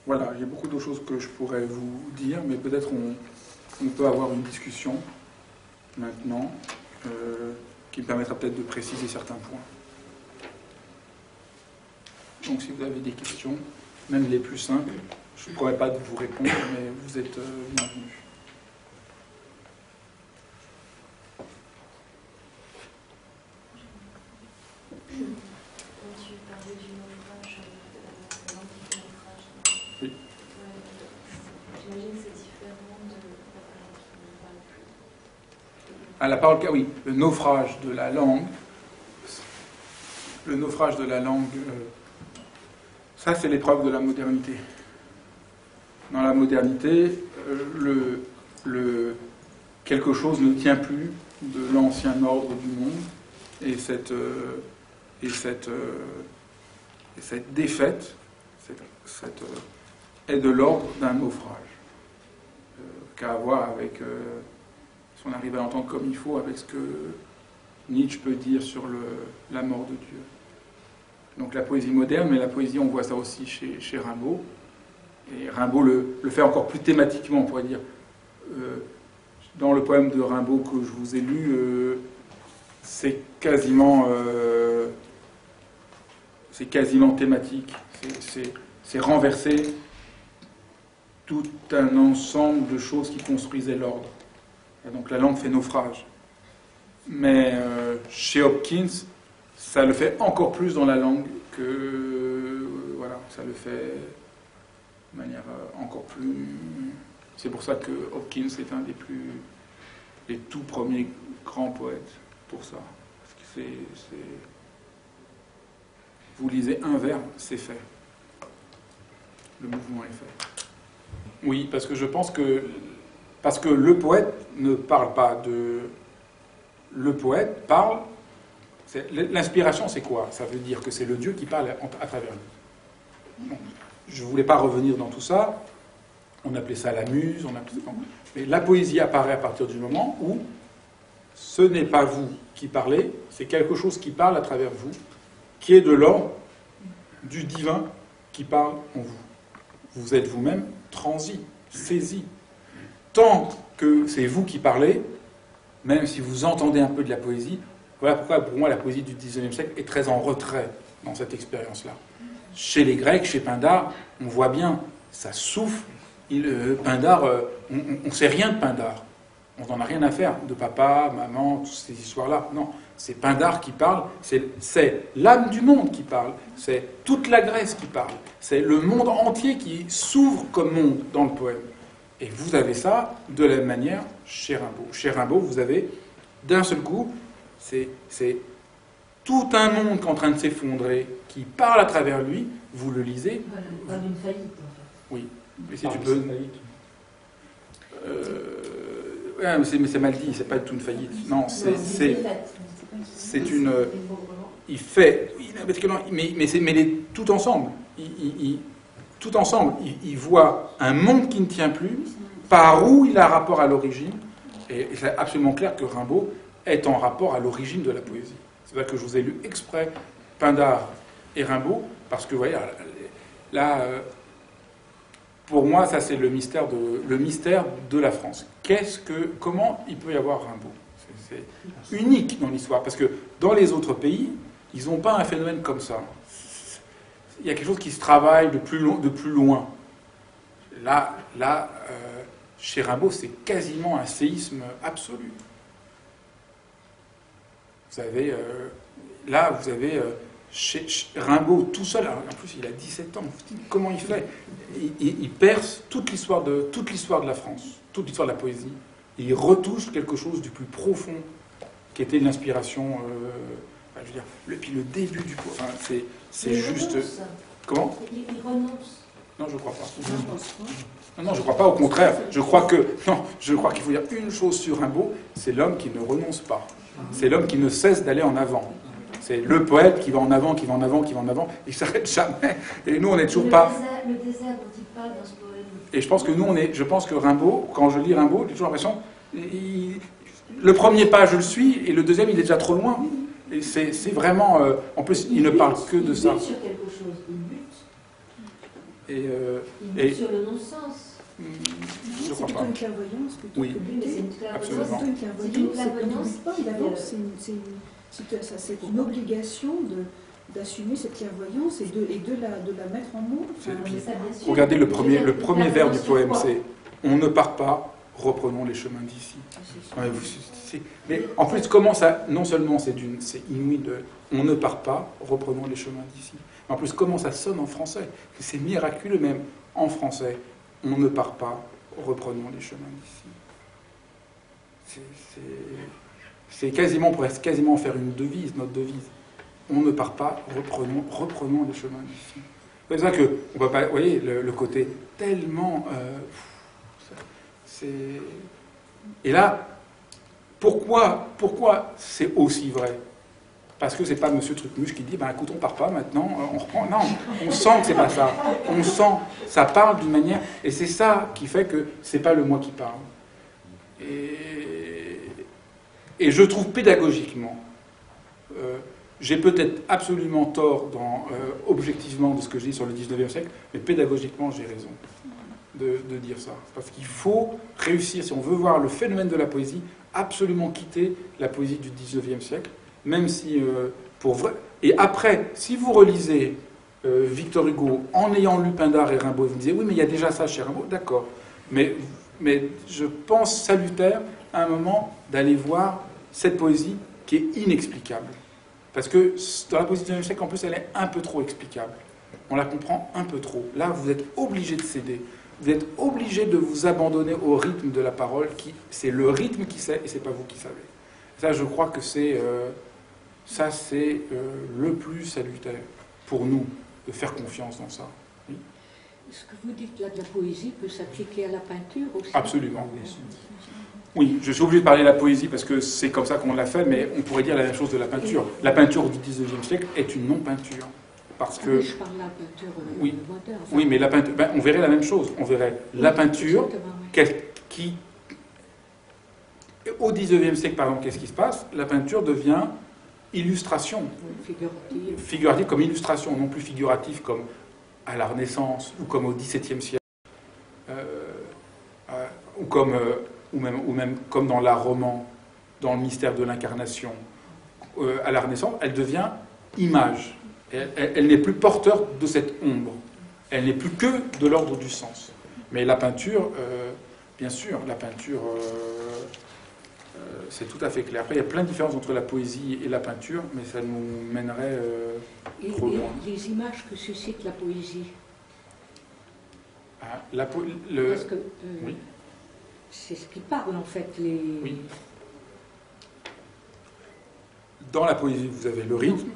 S2: Voilà, il y a beaucoup d'autres choses que je pourrais vous dire, mais peut-être on peut avoir une discussion maintenant qui me permettra peut-être de préciser certains points. Donc si vous avez des questions, même les plus simples, je ne pourrais pas vous répondre, mais vous êtes bienvenus. À la parole, oui, le naufrage de la langue. Le naufrage de la langue, ça c'est l'épreuve de la modernité. Dans la modernité, quelque chose ne tient plus de l'ancien ordre du monde, et cette défaite est de l'ordre d'un naufrage, qu'a à voir avec... si on arrive à l'entendre comme il faut, avec ce que Nietzsche peut dire sur la mort de Dieu. Donc la poésie moderne, mais la poésie, on voit ça aussi chez Rimbaud. Et Rimbaud le fait encore plus thématiquement, on pourrait dire. Dans le poème de Rimbaud que je vous ai lu, c'est quasiment thématique. C'est renverser tout un ensemble de choses qui construisaient l'ordre. Et donc la langue fait naufrage. Mais chez Hopkins, ça le fait encore plus dans la langue que... voilà, ça le fait de manière encore plus... C'est pour ça que Hopkins est un des tout premiers grands poètes pour ça. Parce que vous lisez un vers, c'est fait. le mouvement est fait. Oui, parce que je pense que... Parce que le poète ne parle pas de... Le poète parle... L'inspiration, c'est quoi? Ça veut dire que c'est le Dieu qui parle à travers lui. Bon, je ne voulais pas revenir dans tout ça. On appelait ça la muse, on appelait ça... Mais la poésie apparaît à partir du moment où ce n'est pas vous qui parlez, c'est quelque chose qui parle à travers vous, qui est de l'ordre du divin qui parle en vous. Vous êtes vous-même transi, saisi. Tant que c'est vous qui parlez, même si vous entendez un peu de la poésie, voilà pourquoi pour moi la poésie du XIXe siècle est très en retrait dans cette expérience-là. Chez les Grecs, chez Pindare, on voit bien, ça souffle. Pindare, on ne sait rien de Pindare. On n'en a rien à faire de papa, maman, toutes ces histoires-là. Non, c'est Pindare qui parle, c'est l'âme du monde qui parle, c'est toute la Grèce qui parle, c'est le monde entier qui s'ouvre comme monde dans le poème. Et vous avez ça de la même manière chez Rimbaud. Chez Rimbaud, vous avez d'un seul coup, c'est tout un monde qui est en train de s'effondrer, qui parle à travers lui, vous le lisez.
S3: Voilà, une faillite, en fait.
S2: Oui, mais si tu peux... Ouais, mais c'est mal dit, c'est pas du tout une faillite. Non, c'est une... Il fait... Mais tout ensemble. Tout ensemble, il voit un monde qui ne tient plus, par où il a rapport à l'origine, et c'est absolument clair que Rimbaud est en rapport à l'origine de la poésie. C'est pour ça que je vous ai lu exprès Pindare et Rimbaud, parce que, vous voyez, là, pour moi, ça c'est le mystère de la France. Comment il peut y avoir Rimbaud? C'est unique dans l'histoire, parce que dans les autres pays, ils n'ont pas un phénomène comme ça. Il y a quelque chose qui se travaille de plus loin. Là, chez Rimbaud, c'est quasiment un séisme absolu. Vous avez, chez Rimbaud tout seul, en plus il a 17 ans, comment il fait? Il perce toute l'histoire de la France, toute l'histoire de la poésie. Il retouche quelque chose du plus profond qui était l'inspiration, je veux dire, puis le début du poème, enfin, c'est juste...
S3: Renonce.
S2: Comment?
S3: Il renonce.
S2: Non, je ne crois pas. Non, je ne crois pas, au contraire. Je crois qu'il faut dire une chose sur Rimbaud, c'est l'homme qui ne renonce pas. C'est l'homme qui ne cesse d'aller en avant. C'est le poète qui va en avant, qui va en avant, qui va en avant, il ne s'arrête jamais. Et nous, on n'est toujours pas...
S3: Le désert dont il parle dans ce poème.
S2: Et je pense que nous, je pense que Rimbaud, quand je lis Rimbaud, j'ai toujours l'impression... Le premier pas, je le suis, et le deuxième, il est déjà trop loin. Et c'est vraiment... en plus, il ne parle que de ça.
S3: Il bute sur quelque chose. Il bute. Il bute sur le non-sens.
S2: Je crois pas.
S4: C'est une clairvoyance plutôt
S2: Oui.
S4: que buter.
S3: C'est une clairvoyance.
S2: Absolument.
S4: C'est une clairvoyance, c'est qu'on ne bute pas d'avance, c'est une obligation d'assumer cette clairvoyance et de la mettre en mots. Enfin,
S3: Mais ça, bien sûr.
S2: Regardez le premier vers du poème, c'est « On ne part pas, reprenons les chemins d'ici ». Mais en plus, comment ça... Non seulement c'est inouï de « On ne part pas, reprenons les chemins d'ici ». Mais en plus, comment ça sonne en français? C'est miraculeux même en français. « On ne part pas, reprenons les chemins d'ici ». C'est quasiment, on pourrait quasiment faire une devise, notre devise. On ne part pas, reprenons les chemins d'ici. C'est pour ça que, on peut pas, vous voyez, le côté tellement... Et là, pourquoi c'est aussi vrai? Parce que c'est pas Monsieur Trucmuche qui dit, ben écoute, on part pas maintenant, on reprend. Non, on sent que c'est pas ça. On sent, ça parle d'une manière, et c'est ça qui fait que c'est pas le moi qui parle. Et je trouve pédagogiquement, j'ai peut-être absolument tort objectivement de ce que je dis sur le 19e siècle, mais pédagogiquement j'ai raison de dire ça. Parce qu'il faut réussir, si on veut voir le phénomène de la poésie, absolument quitter la poésie du 19e siècle, même si, pour vrai... Et après, si vous relisez Victor Hugo en ayant lu Pindare et Rimbaud, vous me disiez, oui, mais il y a déjà ça chez Rimbaud, d'accord. Mais je pense salutaire, à un moment, d'aller voir cette poésie qui est inexplicable. Parce que dans la poésie du 19e siècle, en plus, elle est un peu trop explicable. On la comprend un peu trop. Là, vous êtes obligé de céder. Vous êtes obligé de vous abandonner au rythme de la parole. C'est le rythme qui sait, et c'est pas vous qui savez. Ça, je crois que c'est le plus salutaire pour nous, de faire confiance dans ça. Oui.
S5: Ce que vous dites là de la poésie peut s'appliquer à la peinture aussi?
S2: Absolument. Oui, je suis obligé de parler de la poésie parce que c'est comme ça qu'on l'a fait, mais on pourrait dire la même chose de la peinture. La peinture du XIXe siècle est une non-peinture. Parce que...
S5: Oui, je parle de la peinture
S2: oui,
S5: moderne.
S2: oui, mais la peinture, on verrait la même chose. On verrait la peinture qui... Au XIXe siècle, par exemple, qu'est-ce qui se passe? La peinture devient illustration.
S5: Figurative.
S2: Figurative comme illustration, non plus figurative comme à la Renaissance ou comme au XVIIe siècle, ou même comme dans l'art roman, dans le mystère de l'incarnation. À la Renaissance, elle devient image. Elle n'est plus porteur de cette ombre. Elle n'est plus que de l'ordre du sens. Mais la peinture, bien sûr, la peinture, c'est tout à fait clair. Après, il y a plein de différences entre la poésie et la peinture, mais ça nous mènerait trop loin.
S5: Les images que suscite la poésie.
S2: Ah,
S5: Parce que
S2: oui.
S5: c'est ce qui parle en fait.
S2: Oui. Dans la poésie, vous avez le rythme,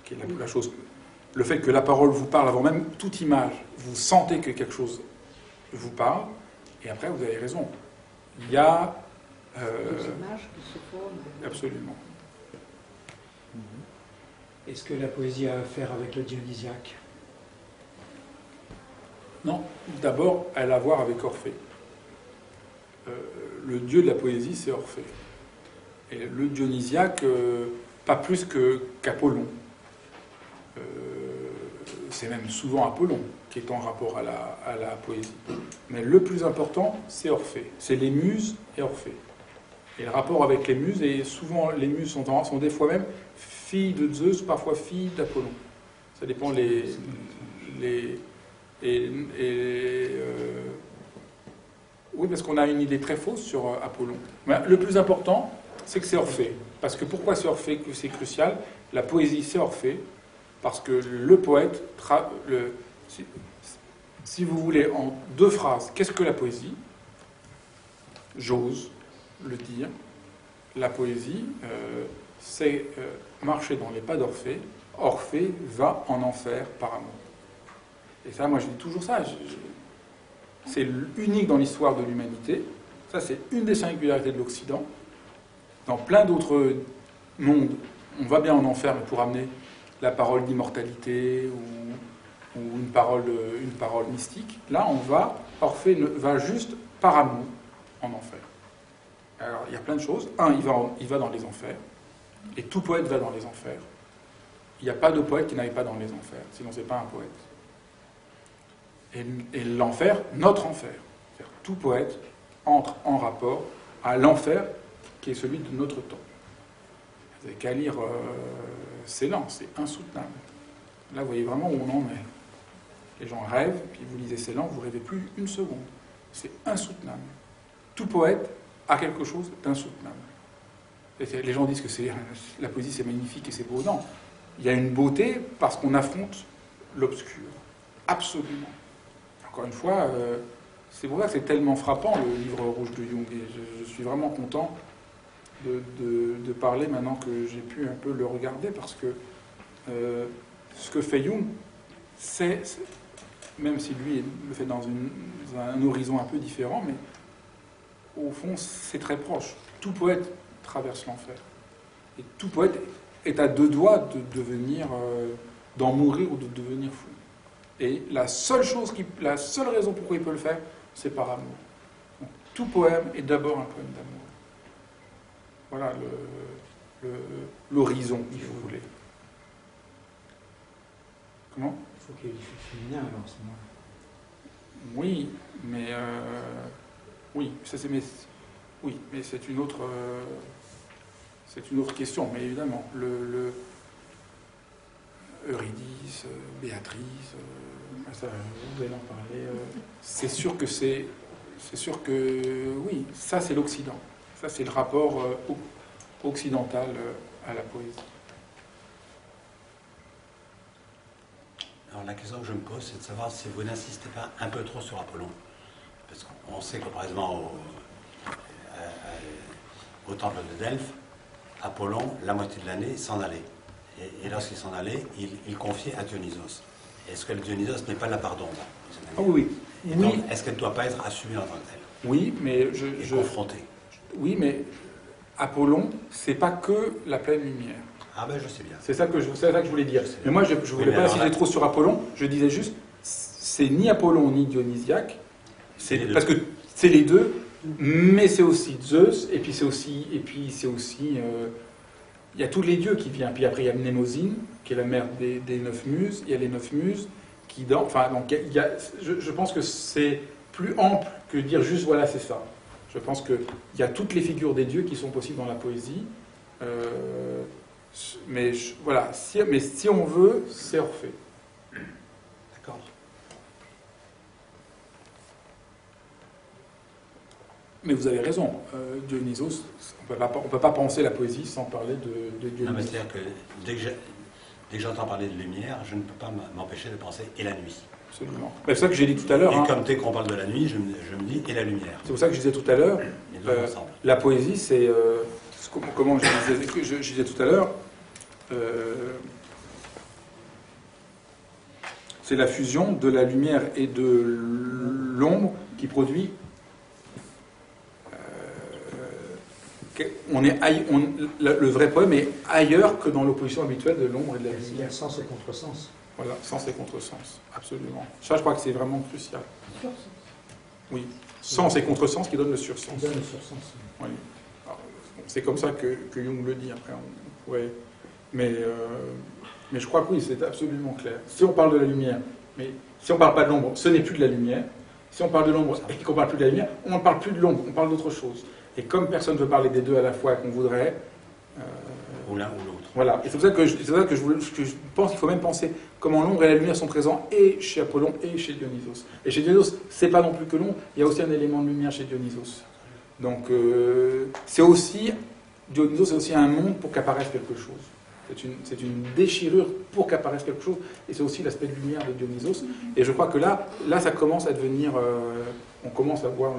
S2: qui est la chose. Le fait que la parole vous parle avant même toute image, vous sentez que quelque chose vous parle, et après vous avez raison. Il y a
S5: des images qui se forment.
S2: Absolument.
S6: Est-ce que la poésie a à faire avec le dionysiaque?
S2: Non, d'abord, elle a à voir avec Orphée. Le dieu de la poésie, c'est Orphée. Et le dionysiaque, pas plus qu'Apollon. C'est même souvent Apollon qui est en rapport à la poésie. Mais le plus important, c'est Orphée. C'est les muses et Orphée. Et le rapport avec les muses, et souvent les muses sont des fois même filles de Zeus, parfois filles d'Apollon. Ça dépend oui, parce qu'on a une idée très fausse sur Apollon. Mais le plus important, c'est que c'est Orphée. Parce que pourquoi c'est Orphée que c'est crucial? La poésie, c'est Orphée, parce que le poète, si vous voulez, en 2 phrases, qu'est-ce que la poésie? J'ose le dire. La poésie, c'est marcher dans les pas d'Orphée. Orphée va en enfer par amour. Et ça, moi, je dis toujours ça. C'est unique dans l'histoire de l'humanité. Ça, c'est une des singularités de l'Occident. Dans plein d'autres mondes, on va bien en enfer, mais pour amener la parole d'immortalité ou une parole mystique. Là, Orphée va juste par amour en enfer. Alors, il y a plein de choses. Il va dans les enfers. Et tout poète va dans les enfers. Il n'y a pas de poète qui n'aille pas dans les enfers. Sinon, c'est pas un poète. Et l'enfer, notre enfer. C'est-à-dire, tout poète entre en rapport à l'enfer qui est celui de notre temps. Vous n'avez qu'à lire Ceylan, c'est insoutenable. Là, vous voyez vraiment où on en est. Les gens rêvent, puis vous lisez Ceylan, vous ne rêvez plus une seconde. C'est insoutenable. Tout poète a quelque chose d'insoutenable. Les gens disent que la poésie c'est magnifique et c'est beau. Non, il y a une beauté parce qu'on affronte l'obscur. Absolument. Encore une fois, c'est pour ça que c'est tellement frappant le livre rouge de Jung. Et je suis vraiment content de parler maintenant que j'ai pu un peu le regarder parce que ce que fait Jung, même si lui le fait dans un horizon un peu différent, mais au fond c'est très proche. Tout poète traverse l'enfer. Et tout poète est à 2 doigts de devenir, d'en mourir ou de devenir fou. Et la seule raison pourquoi il peut le faire, c'est par amour. Donc, tout poème est d'abord un poème d'amour. Voilà l'horizon, si vous voulez. Comment?
S6: Il faut qu'il y ait du féminin alors, c'est moi.
S2: Oui, mais oui, mais c'est une autre question. Mais évidemment, Eurydice, Béatrice, ça, vous allez en parler. C'est sûr que oui, ça c'est l'Occident. Ça c'est le rapport occidental à la poésie.
S1: Alors la question que je me pose, c'est de savoir si vous n'insistez pas un peu trop sur Apollon. Parce qu'on sait que, par exemple, au temple de Delphes, Apollon, la moitié de l'année, s'en allait. Et lorsqu'il s'en allait, il confiait à Dionysos. Est-ce que le Dionysos n'est pas la part d'ombre?
S2: Ah oui,
S1: Et
S2: oui.
S1: donc, est-ce qu'elle ne doit pas être assumée en tant que telle
S2: Oui, mais
S1: et confrontée?
S2: oui, mais Apollon, c'est pas que la pleine lumière.
S1: Ah ben je sais bien.
S2: C'est ça que je voulais dire. Mais moi, je voulais
S1: mais
S2: pas
S1: alors
S2: insister
S1: là-
S2: trop sur Apollon. Je disais juste, c'est ni Apollon ni Dionysiaque.
S1: C'est les deux.
S2: Parce que c'est les deux, mais c'est aussi Zeus, et puis c'est aussi, il y a tous les dieux qui viennent. Puis après, il y a Mnémosyne, qui est la mère des 9 muses. Il y a les 9 muses qui dansent. Enfin, donc, je pense que c'est plus ample que de dire juste voilà, c'est ça. Je pense qu'il y a toutes les figures des dieux qui sont possibles dans la poésie. Voilà, mais si on veut, c'est Orphée.
S1: D'accord.
S2: Mais vous avez raison, Dionysos, on ne peut pas penser la poésie sans parler de
S1: Non,
S2: Dionysos.
S1: mais c'est-à-dire que dès que j'entends parler de lumière, je ne peux pas m'empêcher de penser et la nuit.
S2: Absolument. C'est ça que j'ai dit tout à l'heure.
S1: Et comme dès qu'on parle de la nuit, je me dis et la lumière.
S2: C'est pour ça que je disais tout à l'heure,
S1: Les deux ensemble.
S2: la poésie, c'est, comment je disais tout à l'heure, c'est la fusion de la lumière et de l'ombre qui produit. Le vrai poème est ailleurs que dans l'opposition habituelle de l'ombre et de la
S6: Il y
S2: lumière.
S6: a sens et contresens.
S2: Voilà, sens et contresens, absolument. Ça, je crois que c'est vraiment crucial. Oui, sens et contresens qui donnent le sursens.
S6: Il donne le sursens.
S2: Oui. Alors, c'est comme ça que Jung le dit après. Ouais. Mais je crois que oui, c'est absolument clair. Si on parle de la lumière, mais si on ne parle pas de l'ombre, ce n'est plus de la lumière. Si on parle de l'ombre et qu'on ne parle plus de la lumière, on ne parle plus de l'ombre, on parle d'autre chose. Et comme personne ne veut parler des deux à la fois qu'on voudrait...
S1: Ou l'un ou l'autre.
S2: Voilà, et c'est pour ça que je pense qu'il faut même penser comment l'ombre et la lumière sont présents et chez Apollon et chez Dionysos. Et chez Dionysos, c'est pas non plus que l'ombre, il y a aussi un élément de lumière chez Dionysos. Donc Dionysos c'est aussi un monde pour qu'apparaisse quelque chose. C'est une déchirure pour qu'apparaisse quelque chose, et c'est aussi l'aspect de lumière de Dionysos. Et je crois que là ça commence à devenir, on commence à voir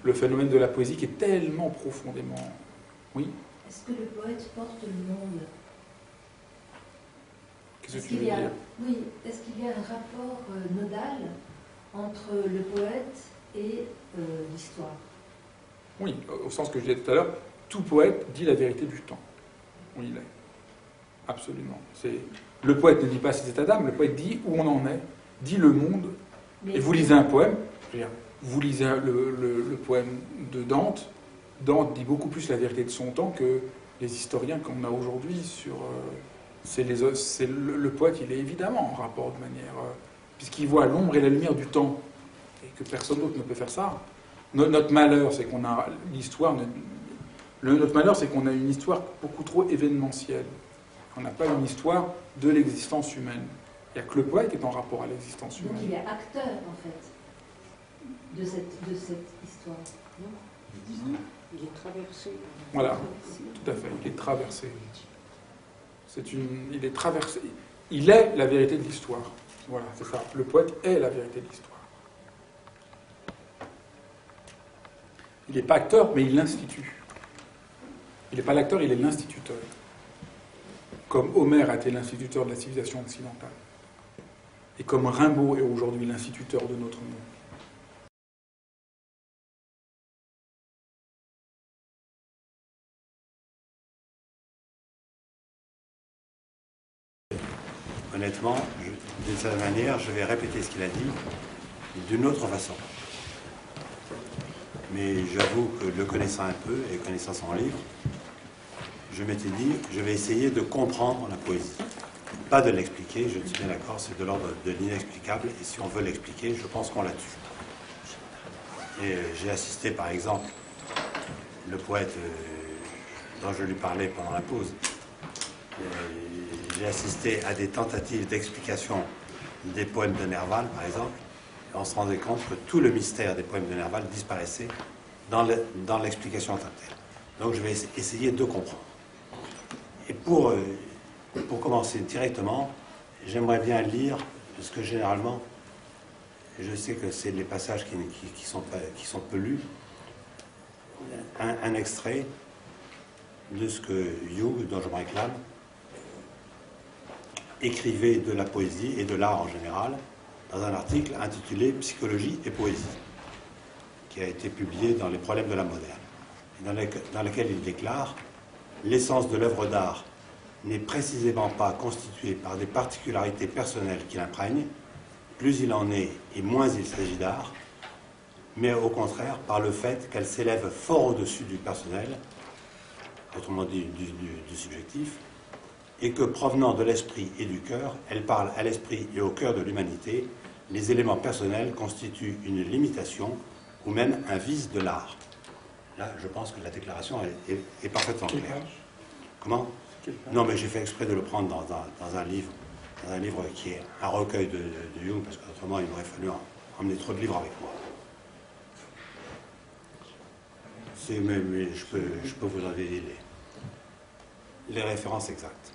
S2: le phénomène de la poésie qui est tellement profondément... Oui.
S3: Est-ce que le poète porte le monde?
S2: Qu'est-ce que tu veux dire?
S3: Oui, est-ce qu'il y a un rapport nodal entre le poète et l'histoire?
S2: Oui, au sens que je disais tout à l'heure, tout poète dit la vérité du temps. Oui, il est. Absolument. Le poète ne dit pas ses états d'âme, le poète dit où on en est, dit le monde.
S3: Mais
S2: et vous lisez un poème, vous lisez le poème de Dante, Dante dit beaucoup plus la vérité de son temps que les historiens qu'on a aujourd'hui sur... le poète, il est évidemment en rapport de manière... puisqu'il voit l'ombre et la lumière du temps, et que personne d'autre ne peut faire ça. Notre malheur, c'est qu'on a l'histoire... Notre malheur, c'est qu'on a une histoire beaucoup trop événementielle. On n'a pas une histoire de l'existence humaine. Il n'y a que le poète qui est en rapport à l'existence humaine.
S3: donc il est acteur, en fait, de cette histoire, non?
S5: Il est traversé.
S2: Voilà, tout à fait. Il est traversé. Il est traversé. Il est la vérité de l'histoire. Voilà, c'est ça. Le poète est la vérité de l'histoire. Il n'est pas acteur, mais il l'institue. Il n'est pas l'acteur, il est l'instituteur. Comme Homère a été l'instituteur de la civilisation occidentale. Et comme Rimbaud est aujourd'hui l'instituteur de notre monde.
S1: Honnêtement, d'une certaine manière, je vais répéter ce qu'il a dit d'une autre façon. Mais j'avoue que le connaissant un peu et connaissant son livre, je m'étais dit, je vais essayer de comprendre la poésie. Pas de l'expliquer, je suis bien d'accord, c'est de l'ordre de l'inexplicable, et si on veut l'expliquer, je pense qu'on l'a tue. Et j'ai assisté, par exemple, le poète dont je lui parlais pendant la pause, j'ai assisté à des tentatives d'explication des poèmes de Nerval, par exemple, et on se rendait compte que tout le mystère des poèmes de Nerval disparaissait dans l'explication en tant que telle. Donc je vais essayer de comprendre. Et pour commencer directement, j'aimerais bien lire, parce que généralement, je sais que c'est les passages qui sont peu lus, un extrait de ce que Jung, dont je me réclame, écrivait de la poésie et de l'art en général dans un article intitulé « Psychologie et poésie », qui a été publié dans Les problèmes de la moderne, et dans lequel il déclare « L'essence de l'œuvre d'art n'est précisément pas constituée par des particularités personnelles qui l'imprègnent, plus il en est et moins il s'agit d'art, mais au contraire par le fait qu'elle s'élève fort au-dessus du personnel, autrement dit du subjectif, et que provenant de l'esprit et du cœur, elle parle à l'esprit et au cœur de l'humanité. Les éléments personnels constituent une limitation ou même un vice de l'art. » Là, je pense que la déclaration est parfaitement claire. Comment ? Non, mais j'ai fait exprès de le prendre dans un livre qui est un recueil de Jung, parce qu'autrement, il m'aurait fallu emmener trop de livres avec moi. Mais je peux vous envoyer les références exactes.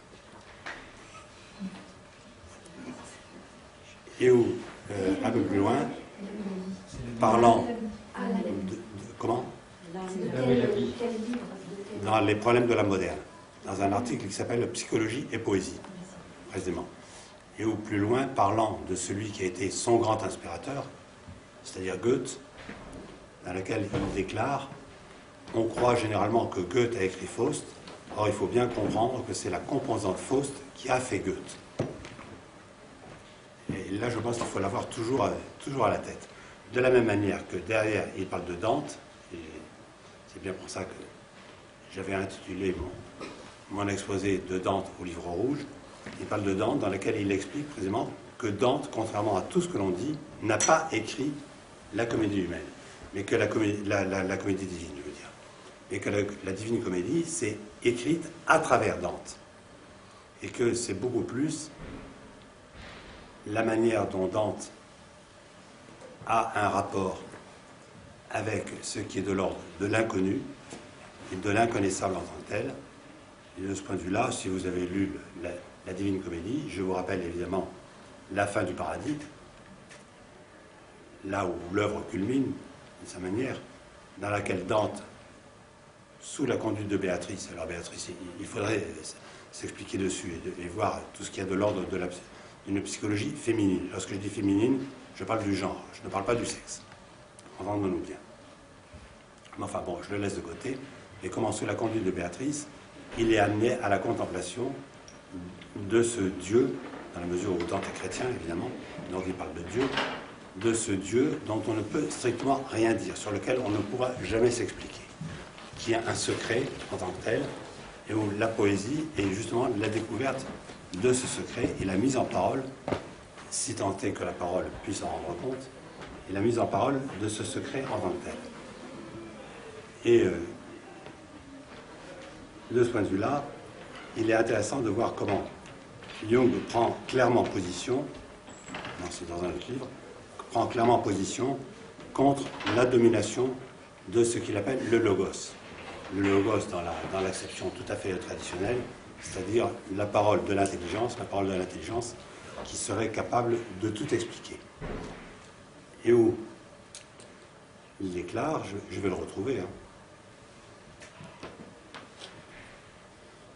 S1: Et où, un peu plus loin, parlant comment ? Dans Les problèmes de la moderne, dans un article qui s'appelle « Psychologie et poésie », précisément. Et où, plus loin, parlant de celui qui a été son grand inspirateur, c'est-à-dire Goethe, dans lequel il déclare « On croit généralement que Goethe a écrit Faust, or il faut bien comprendre que c'est la composante Faust qui a fait Goethe. » Et là, je pense qu'il faut l'avoir toujours à la tête. De la même manière que derrière, il parle de Dante, et c'est bien pour ça que j'avais intitulé mon exposé de Dante au livre rouge. Il parle de Dante, dans lequel il explique précisément que Dante, contrairement à tout ce que l'on dit, n'a pas écrit la comédie humaine, mais que la comédie divine, je veux dire. Et que la divine comédie, c'est écrite à travers Dante. Et que c'est beaucoup plus la manière dont Dante a un rapport avec ce qui est de l'ordre de l'inconnu et de l'inconnaissable en tant que tel. Et de ce point de vue-là, si vous avez lu la Divine Comédie, je vous rappelle évidemment la fin du paradis, là où l'œuvre culmine, de sa manière, dans laquelle Dante, sous la conduite de Béatrice, alors Béatrice, il faudrait s'expliquer dessus et voir tout ce qu'il y a de l'ordre d'une psychologie féminine. Lorsque je dis féminine, je parle du genre, je ne parle pas du sexe. Entendons-nous bien. Mais enfin bon, je le laisse de côté. Et comment, sous la conduite de Béatrice, il est amené à la contemplation de ce Dieu, dans la mesure où Dante est chrétien, évidemment, donc il parle de Dieu, de ce Dieu dont on ne peut strictement rien dire, sur lequel on ne pourra jamais s'expliquer, qui a un secret en tant que tel, et où la poésie est justement la découverte de ce secret et la mise en parole, si tant est que la parole puisse en rendre compte, et la mise en parole de ce secret en tant que tel. Et de ce point de vue-là, il est intéressant de voir comment Jung prend clairement position, c'est dans un autre livre, prend clairement position contre la domination de ce qu'il appelle le logos. Le logos dans l'acception tout à fait traditionnelle, c'est-à-dire la parole de l'intelligence qui serait capable de tout expliquer. Et où il déclare, je vais le retrouver,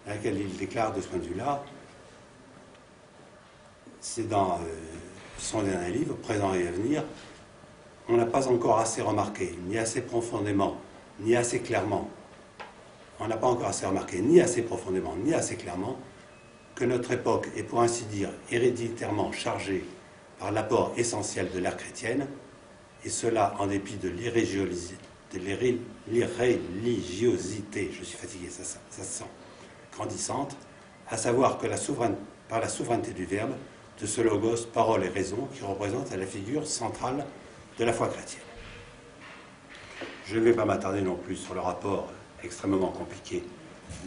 S1: dans lequel il déclare de ce point de vue-là, c'est dans son dernier livre, Présent et Avenir, on n'a pas encore assez remarqué, ni assez profondément, ni assez clairement, on n'a pas encore assez remarqué, ni assez profondément, ni assez clairement, que notre époque est pour ainsi dire héréditairement chargée par l'apport essentiel de l'ère chrétienne, et cela en dépit de l'irréligiosité, je suis fatigué, ça se sent, grandissante, à savoir que par la souveraineté du Verbe, de ce logos, parole et raison, qui représente la figure centrale de la foi chrétienne. Je ne vais pas m'attarder non plus sur le rapport extrêmement compliqué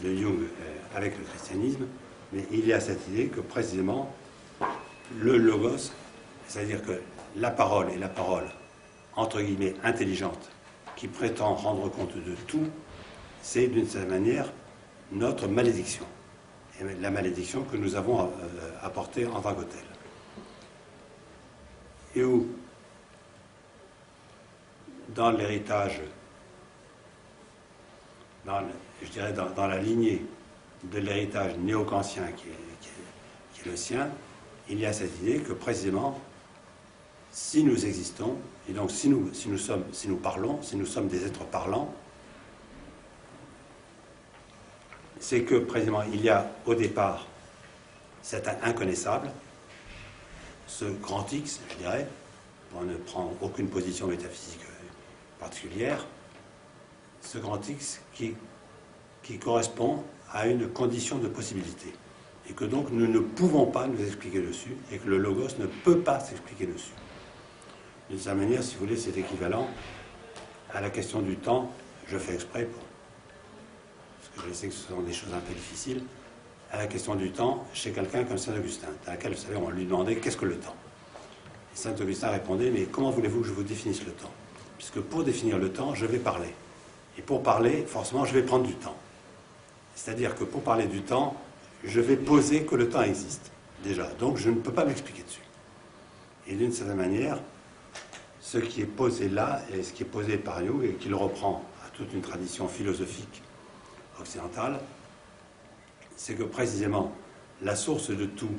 S1: de Jung avec le christianisme, mais il y a cette idée que précisément le logos, c'est-à-dire que la parole est la parole, entre guillemets, intelligente, qui prétend rendre compte de tout, c'est d'une certaine manière notre malédiction. Et la malédiction que nous avons apportée en tant que telle. Et où, dans l'héritage, je dirais dans la lignée de l'héritage néo-kantien qui est le sien, il y a cette idée que précisément si nous existons, et donc si nous parlons, si nous sommes des êtres parlants, c'est que précisément il y a au départ cet inconnaissable, ce grand X, je dirais, pour ne prendre aucune position métaphysique particulière, ce grand X qui correspond à une condition de possibilité, et que donc nous ne pouvons pas nous expliquer dessus, et que le logos ne peut pas s'expliquer dessus. D'une certaine manière, si vous voulez, c'est équivalent à la question du temps. Je fais exprès, parce que je sais que ce sont des choses un peu difficiles, à la question du temps chez quelqu'un comme Saint-Augustin, dans laquelle, vous savez, on lui demandait qu'est-ce que le temps. Et Saint-Augustin répondait, mais comment voulez-vous que je vous définisse le temps? Puisque pour définir le temps, je vais parler. Et pour parler, forcément, je vais prendre du temps. C'est-à-dire que pour parler du temps, je vais poser que le temps existe, déjà. Donc je ne peux pas m'expliquer dessus. Et d'une certaine manière, ce qui est posé là, et ce qui est posé par Jung, et qu'il reprend à toute une tradition philosophique occidentale, c'est que précisément la source de tout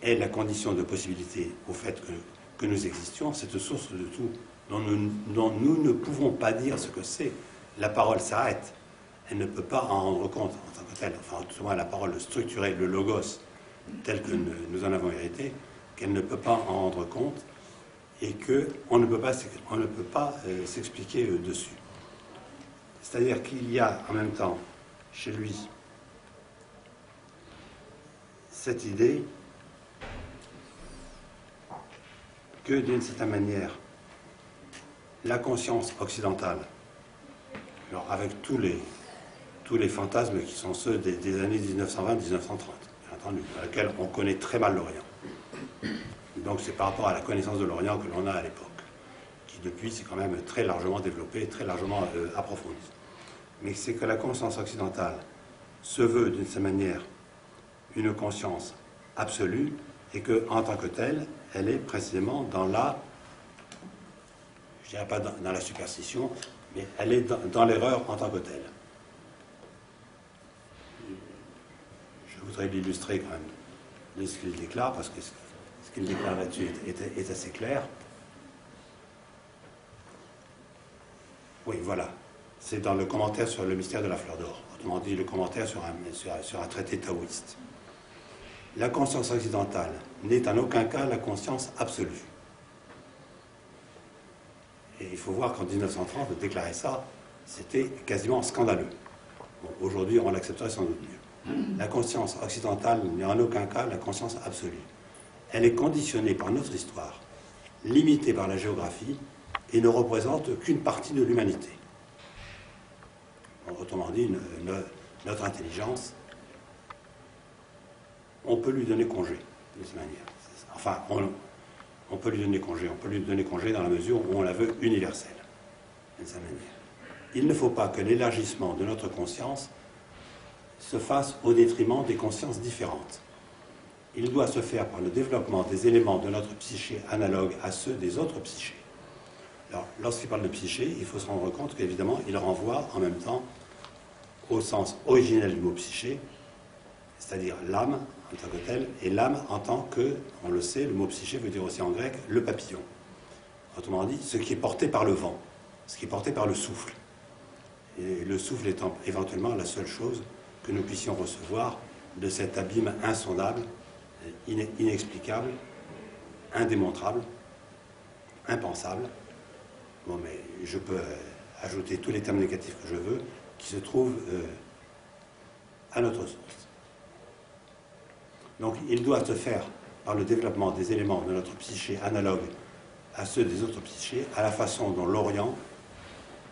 S1: est la condition de possibilité au fait que nous existions. Cette source de tout dont nous ne pouvons pas dire ce que c'est. La parole s'arrête. Elle ne peut pas en rendre compte en tant que telle. Enfin, tout au moins la parole structurée, le logos, tel que nous en avons hérité, qu'elle ne peut pas en rendre compte et qu'on ne peut pas s'expliquer dessus. C'est-à-dire qu'il y a en même temps chez lui cette idée que d'une certaine manière, la conscience occidentale, alors avec tous les fantasmes qui sont ceux des années 1920-1930, bien entendu, dans lesquels on connaît très mal l'Orient. Donc c'est par rapport à la connaissance de l'Orient que l'on a à l'époque, qui depuis s'est quand même très largement développée, très largement approfondie. Mais c'est que la conscience occidentale se veut d'une certaine manière une conscience absolue, et qu'en tant que telle, elle est précisément dans la, je dirais pas dans la superstition, mais elle est dans l'erreur en tant que telle. Je voudrais l'illustrer quand même de ce qu'il déclare, parce que ce qu'il déclare là-dessus est assez clair. Oui, voilà. C'est dans le commentaire sur le mystère de la fleur d'or. Autrement dit, le commentaire sur un traité taoïste. La conscience occidentale n'est en aucun cas la conscience absolue. Et il faut voir qu'en 1930, de déclarer ça, c'était quasiment scandaleux. Bon, aujourd'hui, on l'accepterait sans doute mieux. La conscience occidentale n'est en aucun cas la conscience absolue. Elle est conditionnée par notre histoire, limitée par la géographie, et ne représente qu'une partie de l'humanité. Autrement dit, notre intelligence, on peut lui donner congé, de cette manière. Enfin, on peut lui donner congé. On peut lui donner congé dans la mesure où on la veut universelle, de cette manière. Il ne faut pas que l'élargissement de notre conscience se fasse au détriment des consciences différentes. Il doit se faire par le développement des éléments de notre psyché analogues à ceux des autres psychés. Alors, lorsqu'il parle de psyché, il faut se rendre compte qu'évidemment, il renvoie en même temps au sens originel du mot psyché, c'est-à-dire l'âme en tant que telle, et l'âme en tant que, on le sait, le mot psyché veut dire aussi en grec le papillon. Autrement dit, ce qui est porté par le vent, ce qui est porté par le souffle. Et le souffle étant éventuellement la seule chose que nous puissions recevoir de cet abîme insondable, inexplicable, indémontrable, impensable. Bon, mais je peux ajouter tous les termes négatifs que je veux, qui se trouvent à notre source. Donc il doit se faire par le développement des éléments de notre psyché analogue à ceux des autres psychés, à la façon dont l'Orient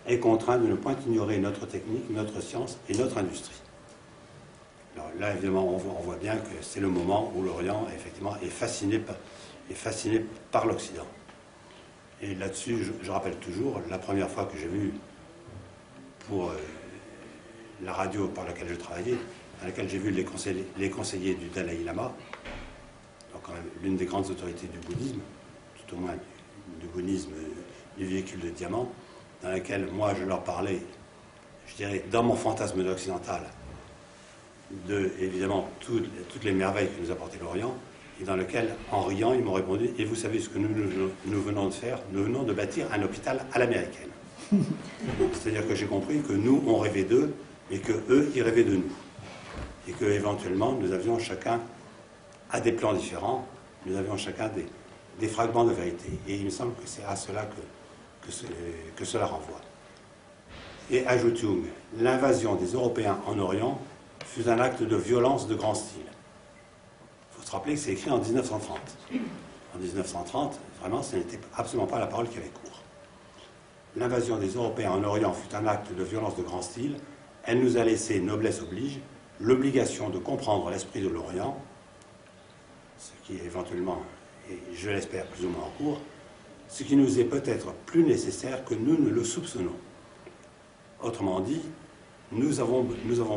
S1: est contraint de ne point ignorer notre technique, notre science et notre industrie. Alors là, évidemment, on voit bien que c'est le moment où l'Orient, effectivement, est fasciné par l'Occident. Et là-dessus, je rappelle toujours, la première fois que j'ai vu, pour la radio par laquelle je travaillais, dans laquelle j'ai vu les conseillers du Dalai Lama, donc quand même l'une des grandes autorités du bouddhisme, tout au moins du bouddhisme du véhicule de diamant, dans laquelle moi je leur parlais, je dirais, dans mon fantasme occidental, de, évidemment, toutes les merveilles que nous apportait l'Orient, et dans lequel, en riant, ils m'ont répondu « Et vous savez ce que nous venons de faire? Nous venons de bâtir un hôpital à l'américaine. » C'est-à-dire que j'ai compris que nous, on rêvait d'eux, et qu'eux, ils rêvaient de nous. Et qu'éventuellement, nous avions chacun, à des plans différents, nous avions chacun des fragments de vérité. Et il me semble que c'est à cela que cela renvoie. Et ajoute Jung, l'invasion des Européens en Orient fut un acte de violence de grand style. Il faut se rappeler que c'est écrit en 1930. En 1930, vraiment, ce n'était absolument pas la parole qui avait cours. L'invasion des Européens en Orient fut un acte de violence de grand style. Elle nous a laissé, noblesse oblige, l'obligation de comprendre l'esprit de l'Orient, ce qui est éventuellement, et je l'espère plus ou moins en cours, ce qui nous est peut-être plus nécessaire que nous ne le soupçonnons. Autrement dit, nous avons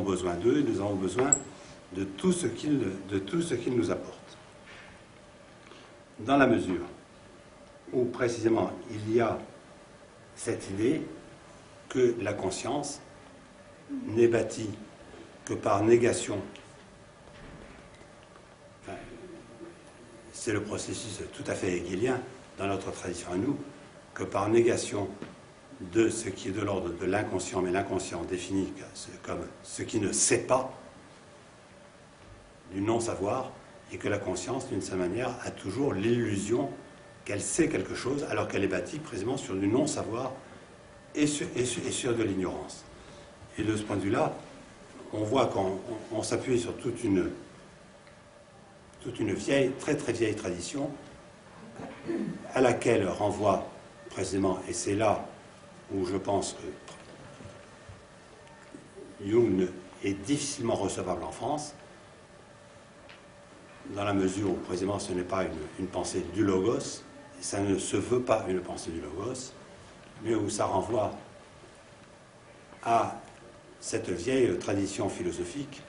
S1: besoin d'eux, nous avons besoin de tout ce qu'ils nous apportent. Dans la mesure où précisément il y a cette idée que la conscience n'est bâtie que par négation. Enfin, c'est le processus tout à fait hegelien dans notre tradition à nous, que par négation de ce qui est de l'ordre de l'inconscient, mais l'inconscient défini comme ce qui ne sait pas, du non-savoir, et que la conscience, d'une certaine manière, a toujours l'illusion qu'elle sait quelque chose, alors qu'elle est bâtie précisément sur du non-savoir et sur de l'ignorance. Et de ce point de vue-là, on voit qu'on s'appuie sur toute une vieille, très très vieille tradition à laquelle renvoie précisément, et c'est là où je pense que Jung est difficilement recevable en France, dans la mesure où précisément ce n'est pas une pensée du logos, ça ne se veut pas une pensée du logos, mais où ça renvoie à cette vieille tradition philosophique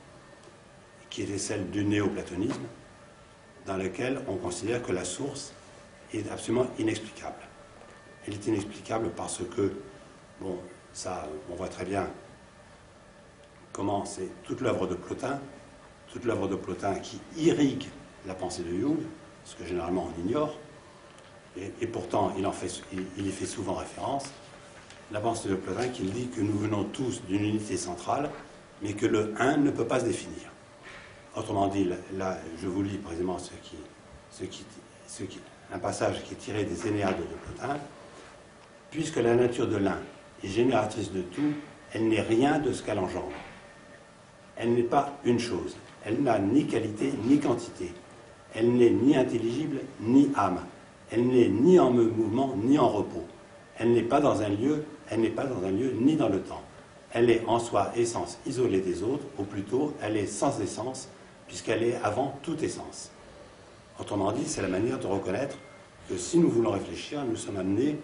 S1: qui était celle du néoplatonisme, dans laquelle on considère que la source est absolument inexplicable. Elle est inexplicable parce que, bon, ça, on voit très bien comment c'est toute l'œuvre de Plotin qui irrigue la pensée de Jung, ce que généralement on ignore, et pourtant il y fait souvent référence. La pensée de Plotin qui dit que nous venons tous d'une unité centrale, mais que le un ne peut pas se définir. Autrement dit, là, je vous lis précisément un passage qui est tiré des Énéades de Plotin. Puisque la nature de l'un est génératrice de tout, elle n'est rien de ce qu'elle engendre. Elle n'est pas une chose. Elle n'a ni qualité ni quantité. Elle n'est ni intelligible ni âme. Elle n'est ni en mouvement ni en repos. Elle n'est pas dans un lieu, ni dans le temps. Elle est en soi essence isolée des autres, ou plutôt, elle est sans essence, puisqu'elle est avant toute essence. Autrement dit, c'est la manière de reconnaître que si nous voulons réfléchir, nous sommes amenés,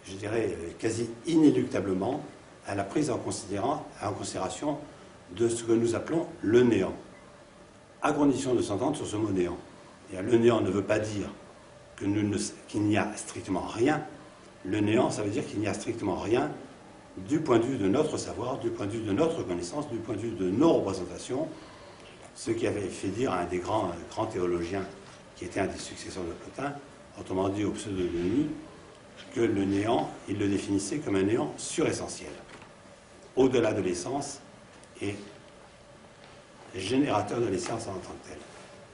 S1: je dirais, quasi inéluctablement, à la prise en considération de ce que nous appelons le néant, à condition de s'entendre sur ce mot néant. Et le néant ne veut pas dire qu'il n'y a strictement rien. Le néant, ça veut dire qu'il n'y a strictement rien du point de vue de notre savoir, du point de vue de notre connaissance, du point de vue de nos représentations, ce qui avait fait dire à un des grands théologiens qui était un des successeurs de Plotin, autrement dit au pseudo-Denis, que le néant, il le définissait comme un néant suressentiel, au-delà de l'essence et générateur de l'essence en tant que tel.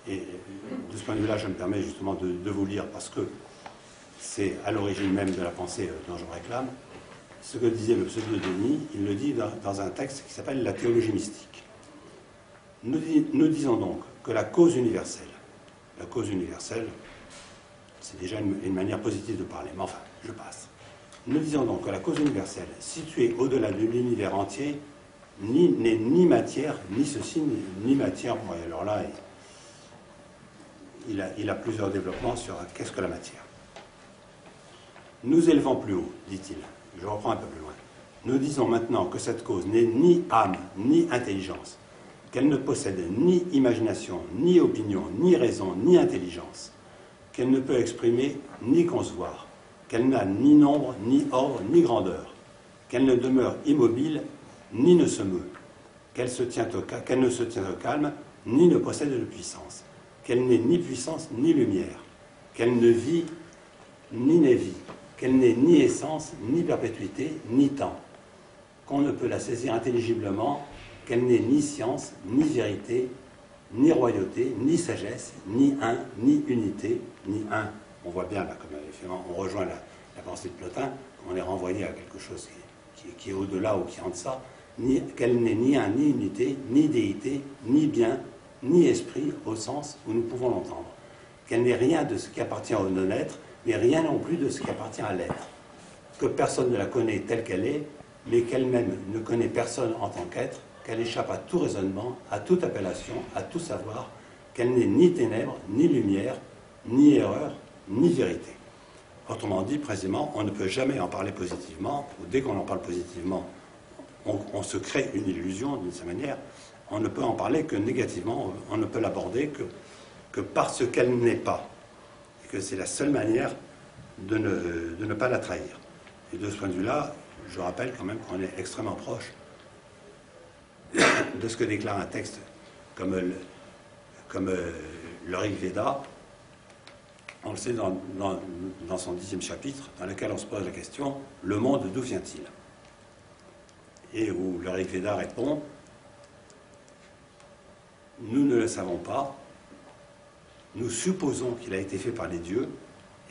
S1: Et de ce point de vue-là, je me permets justement de vous lire, parce que c'est à l'origine même de la pensée dont je me réclame, ce que disait le pseudo-Denis, il le dit dans un texte qui s'appelle « La théologie mystique ». Nous disons donc que la cause universelle, c'est déjà une manière positive de parler, mais enfin, je passe. Nous disons donc que la cause universelle, située au-delà de l'univers entier, n'est ni matière, ni ceci, ni matière. Bon, alors là, il a plusieurs développements sur qu'est-ce que la matière. Nous élevons plus haut, dit-il. Je reprends un peu plus loin. Nous disons maintenant que cette cause n'est ni âme, ni intelligence, qu'elle ne possède ni imagination, ni opinion, ni raison, ni intelligence, qu'elle ne peut exprimer ni concevoir, qu'elle n'a ni nombre, ni ordre, ni grandeur, qu'elle ne demeure immobile, ni ne se meut, qu'elle ne se tient au calme, ni ne possède de puissance, qu'elle n'est ni puissance ni lumière, qu'elle ne vit ni n'est vie, qu'elle n'est ni essence, ni perpétuité, ni temps, qu'on ne peut la saisir intelligiblement, qu'elle n'est ni science, ni vérité, ni royauté, ni sagesse, ni un, ni unité, ni un. On voit bien là, comme effectivement, on rejoint la pensée de Plotin, on est renvoyé à quelque chose qui est au-delà ou qui est en deçà, qu'elle n'est ni un, ni unité, ni déité, ni bien, ni esprit au sens où nous pouvons l'entendre. Qu'elle n'est rien de ce qui appartient au non-être, mais rien non plus de ce qui appartient à l'être. Que personne ne la connaît telle qu'elle est, mais qu'elle-même ne connaît personne en tant qu'être, qu'elle échappe à tout raisonnement, à toute appellation, à tout savoir, qu'elle n'est ni ténèbres, ni lumière, ni erreur, ni vérité. Autrement dit, précisément, on ne peut jamais en parler positivement, ou dès qu'on en parle positivement, on se crée une illusion d'une certaine manière. On ne peut en parler que négativement, on ne peut l'aborder que parce qu'elle n'est pas. Et que c'est la seule manière de ne pas la trahir. Et de ce point de vue-là, je rappelle quand même qu'on est extrêmement proche de ce que déclare un texte comme le Rig Veda. On le sait dans son 10e chapitre, dans lequel on se pose la question « Le monde, d'où vient-il » Et où le Rig Veda répond « Nous ne le savons pas, nous supposons qu'il a été fait par les dieux. »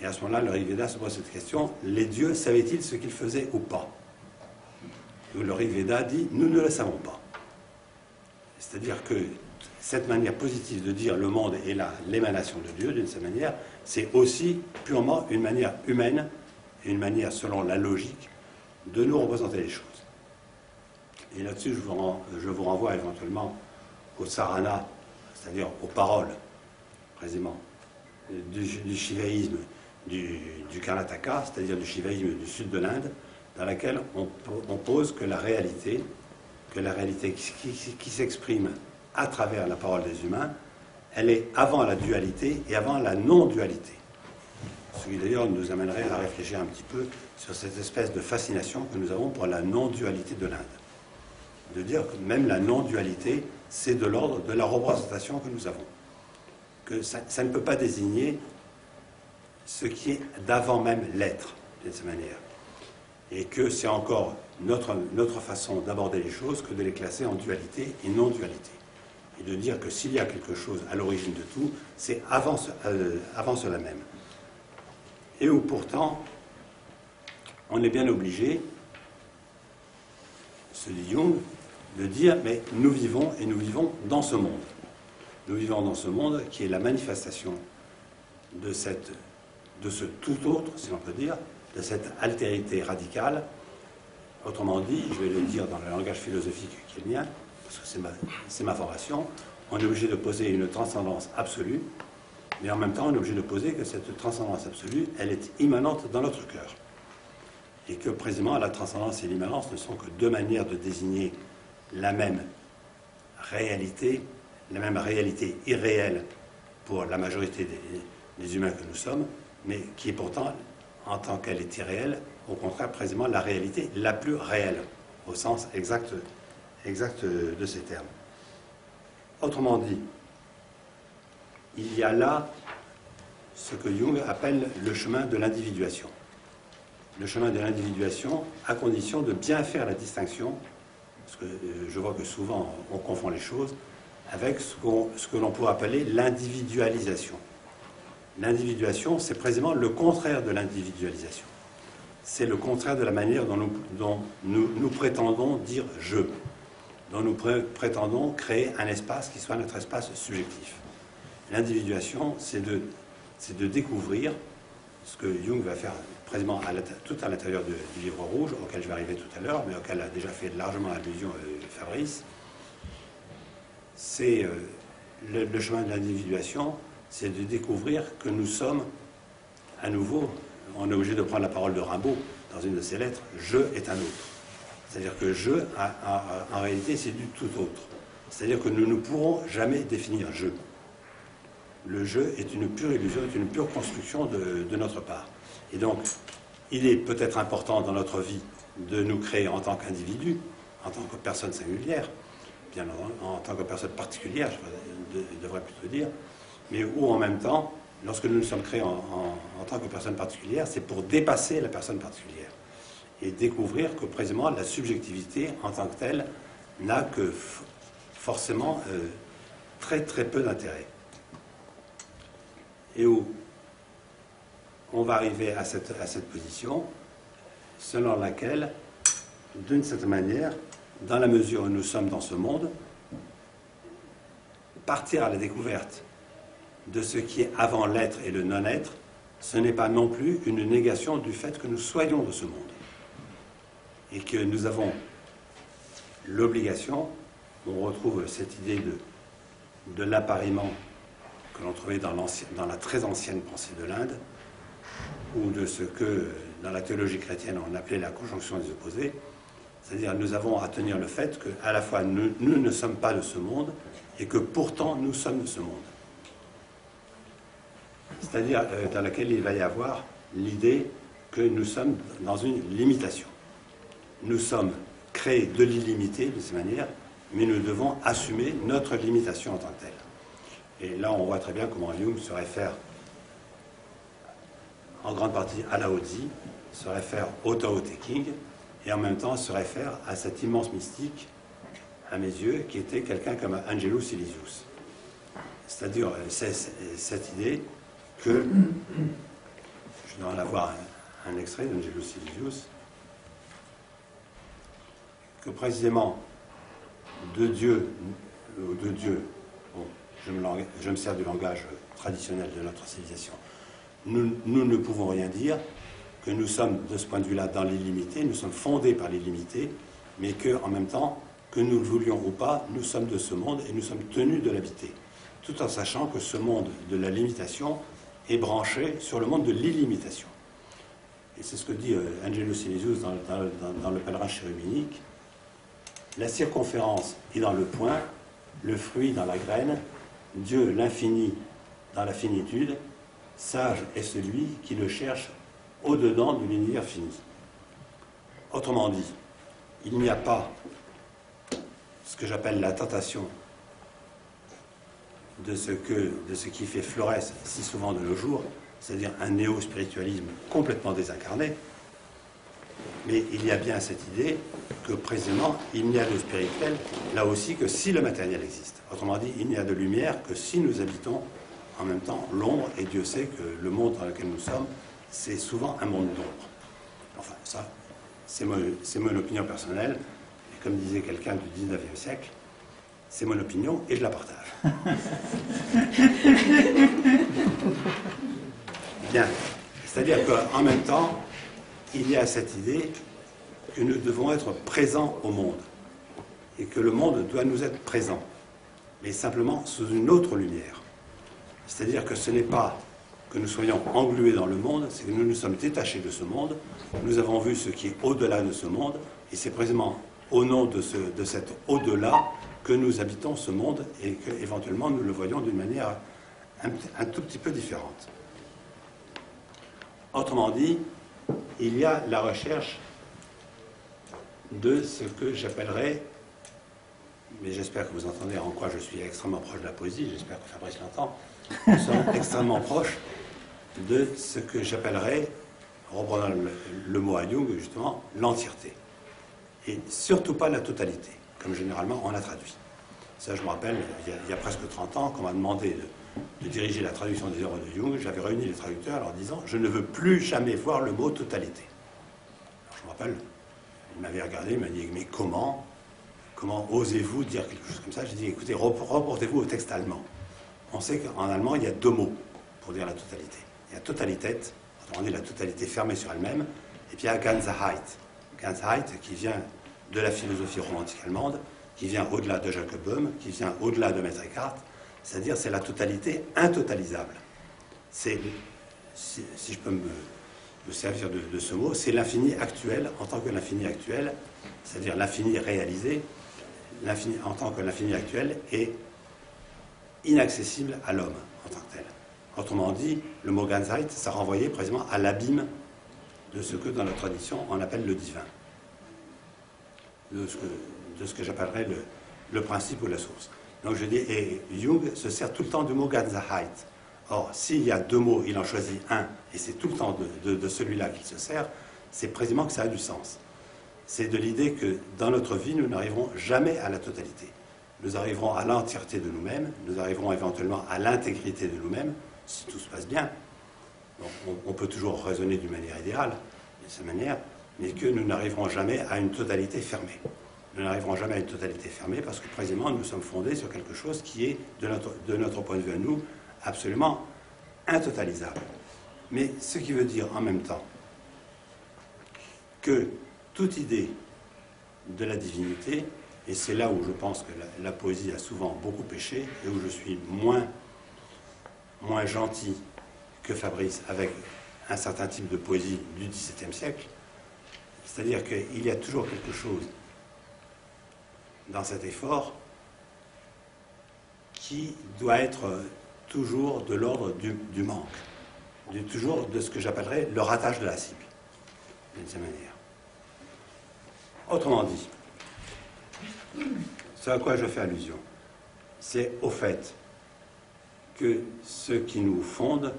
S1: Et à ce moment-là, le Rig Veda se pose cette question « Les dieux savaient-ils ce qu'ils faisaient ou pas ?» Où le Rig Veda dit « Nous ne le savons pas ». C'est-à-dire que cette manière positive de dire le monde est l'émanation de Dieu, d'une certaine manière, c'est aussi purement une manière humaine, et une manière, selon la logique, de nous représenter les choses. Et là-dessus, je vous renvoie éventuellement au sarana, c'est-à-dire aux paroles, précisément, du shivaïsme, du Karnataka, c'est-à-dire du shivaïsme du sud de l'Inde, dans laquelle on pose que la réalité qui s'exprime à travers la parole des humains, elle est avant la dualité et avant la non-dualité. Ce qui d'ailleurs nous amènerait à réfléchir un petit peu sur cette espèce de fascination que nous avons pour la non-dualité de l'Inde. De dire que même la non-dualité, c'est de l'ordre de la représentation que nous avons. Que ça ne peut pas désigner ce qui est d'avant même l'être, de cette manière. Et que c'est encore notre façon d'aborder les choses que de les classer en dualité et non-dualité. Et de dire que s'il y a quelque chose à l'origine de tout, c'est avant cela même. Et où pourtant, on est bien obligé, se dit Jung, de dire, mais nous vivons et nous vivons dans ce monde. Nous vivons dans ce monde qui est la manifestation de ce tout autre, si l'on peut dire, de cette altérité radicale. Autrement dit, je vais le dire dans le langage philosophique qui est le mien, parce que c'est ma formation, on est obligé de poser une transcendance absolue, mais en même temps, on est obligé de poser que cette transcendance absolue, elle est immanente dans notre cœur. Et que, précisément, la transcendance et l'immanence ne sont que deux manières de désigner la même réalité irréelle pour la majorité des humains que nous sommes, mais qui est pourtant, en tant qu'elle est irréelle, au contraire, précisément, la réalité la plus réelle, au sens exact de ces termes. Autrement dit, il y a là ce que Jung appelle le chemin de l'individuation. Le chemin de l'individuation, à condition de bien faire la distinction, parce que je vois que souvent on confond les choses, avec ce que l'on pourrait appeler l'individualisation. L'individuation, c'est précisément le contraire de l'individualisation. C'est le contraire de la manière dont nous prétendons dire « je », dont nous prétendons créer un espace qui soit notre espace subjectif. L'individuation, c'est de découvrir ce que Jung va faire précisément tout à l'intérieur du livre rouge, auquel je vais arriver tout à l'heure, mais auquel a déjà fait largement allusion Fabrice. C'est le chemin de l'individuation, c'est de découvrir que nous sommes, à nouveau, on est obligé de prendre la parole de Rimbaud dans une de ses lettres, « je est un autre ». C'est-à-dire que « je », en réalité, c'est du tout autre. C'est-à-dire que nous ne pourrons jamais définir « je ». Le « je » est une pure illusion, est une pure construction de notre part. Et donc, il est peut-être important dans notre vie de nous créer en tant qu'individu, en tant que personne singulière, bien en tant que personne particulière, je devrais plutôt dire, mais où en même temps, lorsque nous nous sommes créés en tant que personne particulière, c'est pour dépasser la personne particulière et découvrir que précisément la subjectivité en tant que telle n'a que forcément très très peu d'intérêt. Et où on va arriver à cette position selon laquelle, d'une certaine manière, dans la mesure où nous sommes dans ce monde, partir à la découverte de ce qui est avant l'être et le non-être, ce n'est pas non plus une négation du fait que nous soyons de ce monde. Et que nous avons l'obligation, on retrouve cette idée de l'appariement que l'on trouvait dans la très ancienne pensée de l'Inde, ou de ce que dans la théologie chrétienne on appelait la conjonction des opposés, c'est-à-dire nous avons à tenir le fait qu'à la fois nous ne sommes pas de ce monde et que pourtant nous sommes de ce monde. C'est-à-dire dans laquelle il va y avoir l'idée que nous sommes dans une limitation. Nous sommes créés de l'illimité de cette manière, mais nous devons assumer notre limitation en tant que telle. Et là, on voit très bien comment Jung se réfère en grande partie à Lao Tzu, se réfère au Tao Te Ching, et en même temps se réfère à cet immense mystique, à mes yeux, qui était quelqu'un comme Angelus Silesius. C'est-à-dire cette idée que, je dois en avoir un extrait d'Angelus Silesius, que précisément de Dieu, bon, je me sers du langage traditionnel de notre civilisation, nous ne pouvons rien dire, que nous sommes de ce point de vue-là dans l'illimité, nous sommes fondés par l'illimité, mais qu'en même temps, que nous le voulions ou pas, nous sommes de ce monde et nous sommes tenus de l'habiter, tout en sachant que ce monde de la limitation est branché sur le monde de l'illimitation. Et c'est ce que dit Angelus Silesius dans le pèlerin chérubinique. La circonférence est dans le point, le fruit dans la graine, Dieu l'infini dans la finitude, sage est celui qui le cherche au-dedans de l'univers fini. Autrement dit, il n'y a pas ce que j'appelle la tentation de ce qui fait florès si souvent de nos jours, c'est-à-dire un néo-spiritualisme complètement désincarné, mais il y a bien cette idée que précisément il n'y a de spirituel là aussi que si le matériel existe. Autrement dit, il n'y a de lumière que si nous habitons en même temps l'ombre, et Dieu sait que le monde dans lequel nous sommes, c'est souvent un monde d'ombre. Enfin, ça, c'est mon opinion personnelle, et comme disait quelqu'un du 19e siècle, c'est mon opinion et je la partage. Bien. C'est-à-dire qu'en même temps, il y a cette idée que nous devons être présents au monde et que le monde doit nous être présent, mais simplement sous une autre lumière. C'est-à-dire que ce n'est pas que nous soyons englués dans le monde, c'est que nous nous sommes détachés de ce monde, nous avons vu ce qui est au-delà de ce monde, et c'est précisément au nom de cet au-delà que nous habitons ce monde et qu'éventuellement nous le voyons d'une manière un tout petit peu différente. Autrement dit, il y a la recherche de ce que j'appellerais, mais j'espère que vous entendez en quoi je suis extrêmement proche de la poésie, j'espère que Fabrice l'entend, nous sommes extrêmement proches de ce que j'appellerais, reprenant le mot à Jung, justement, l'entièreté. Et surtout pas la totalité, comme généralement on l'a traduit. Ça, je me rappelle, il y a presque 30 ans, qu'on m'a demandé de diriger la traduction des œuvres de Jung, j'avais réuni les traducteurs en leur disant « Je ne veux plus jamais voir le mot totalité ». Je me rappelle, il m'avait regardé, il m'a dit « Mais comment osez-vous dire quelque chose comme ça ?» J'ai dit « Écoutez, reportez-vous au texte allemand. On sait qu'en allemand, il y a deux mots pour dire la totalité. Il y a Totalität, on dit la totalité fermée sur elle-même, et puis il y a Ganzheit. Ganzheit qui vient de la philosophie romantique allemande, qui vient au-delà de Jacob Böhm, qui vient au-delà de Maître Eckhart, c'est-à-dire c'est la totalité intotalisable. Si je peux me servir de ce mot, c'est l'infini actuel en tant que l'infini actuel, c'est-à-dire l'infini réalisé, en tant que l'infini actuel est inaccessible à l'homme en tant que tel. Autrement dit, le mot Ganzheit, ça renvoyait précisément à l'abîme de ce que dans la tradition on appelle le divin, de ce que j'appellerais le principe ou la source. Donc je dis, et Jung se sert tout le temps du mot Ganzheit. Or, s'il y a deux mots, il en choisit un, et c'est tout le temps de celui-là qu'il se sert, c'est précisément que ça a du sens. C'est de l'idée que dans notre vie, nous n'arriverons jamais à la totalité. Nous arriverons à l'entièreté de nous-mêmes, nous arriverons éventuellement à l'intégrité de nous-mêmes, si tout se passe bien. Donc, on peut toujours raisonner d'une manière idéale, de cette manière, mais que nous n'arriverons jamais à une totalité fermée. Nous n'arriverons jamais à une totalité fermée parce que précisément nous sommes fondés sur quelque chose qui est, de notre point de vue à nous, absolument intotalisable. Mais ce qui veut dire en même temps que toute idée de la divinité, et c'est là où je pense que la poésie a souvent beaucoup péché, et où je suis moins gentil que Fabrice avec un certain type de poésie du XVIIe siècle, c'est-à-dire qu'il y a toujours quelque chose dans cet effort qui doit être toujours de l'ordre du manque, toujours de ce que j'appellerais le ratage de la cible, d'une certaine manière. Autrement dit, ce à quoi je fais allusion, c'est au fait que ce qui nous fonde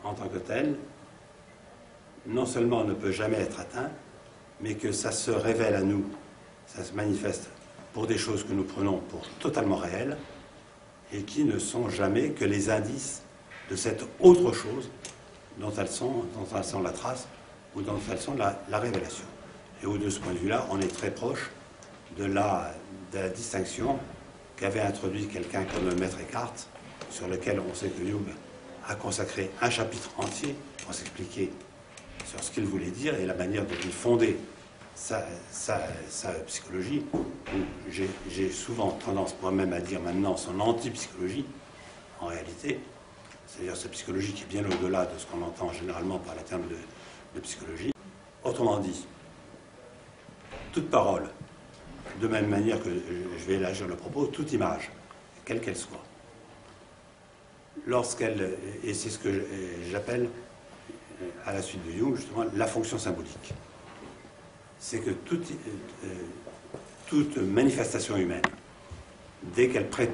S1: en tant que tel, non seulement ne peut jamais être atteint, mais que ça se révèle à nous, ça se manifeste pour des choses que nous prenons pour totalement réelles et qui ne sont jamais que les indices de cette autre chose dont elles sont la trace ou dont elles sont la révélation. Et de ce point de vue-là, on est très proche de la distinction qu'avait introduit quelqu'un comme Maître Eckhart, sur lequel on sait que Jung a consacré un chapitre entier pour s'expliquer sur ce qu'il voulait dire et la manière dont il fondait sa psychologie. J'ai souvent tendance moi-même à dire maintenant son anti-psychologie, en réalité, c'est-à-dire cette psychologie qui est bien au-delà de ce qu'on entend généralement par les termes de psychologie. Autrement dit, toute parole, de même manière que je vais élargir le propos, toute image, quelle qu'elle soit, lorsqu'elle, et c'est ce que j'appelle, à la suite de Jung, justement, la fonction symbolique. C'est que toute manifestation humaine, dès qu'elle prétend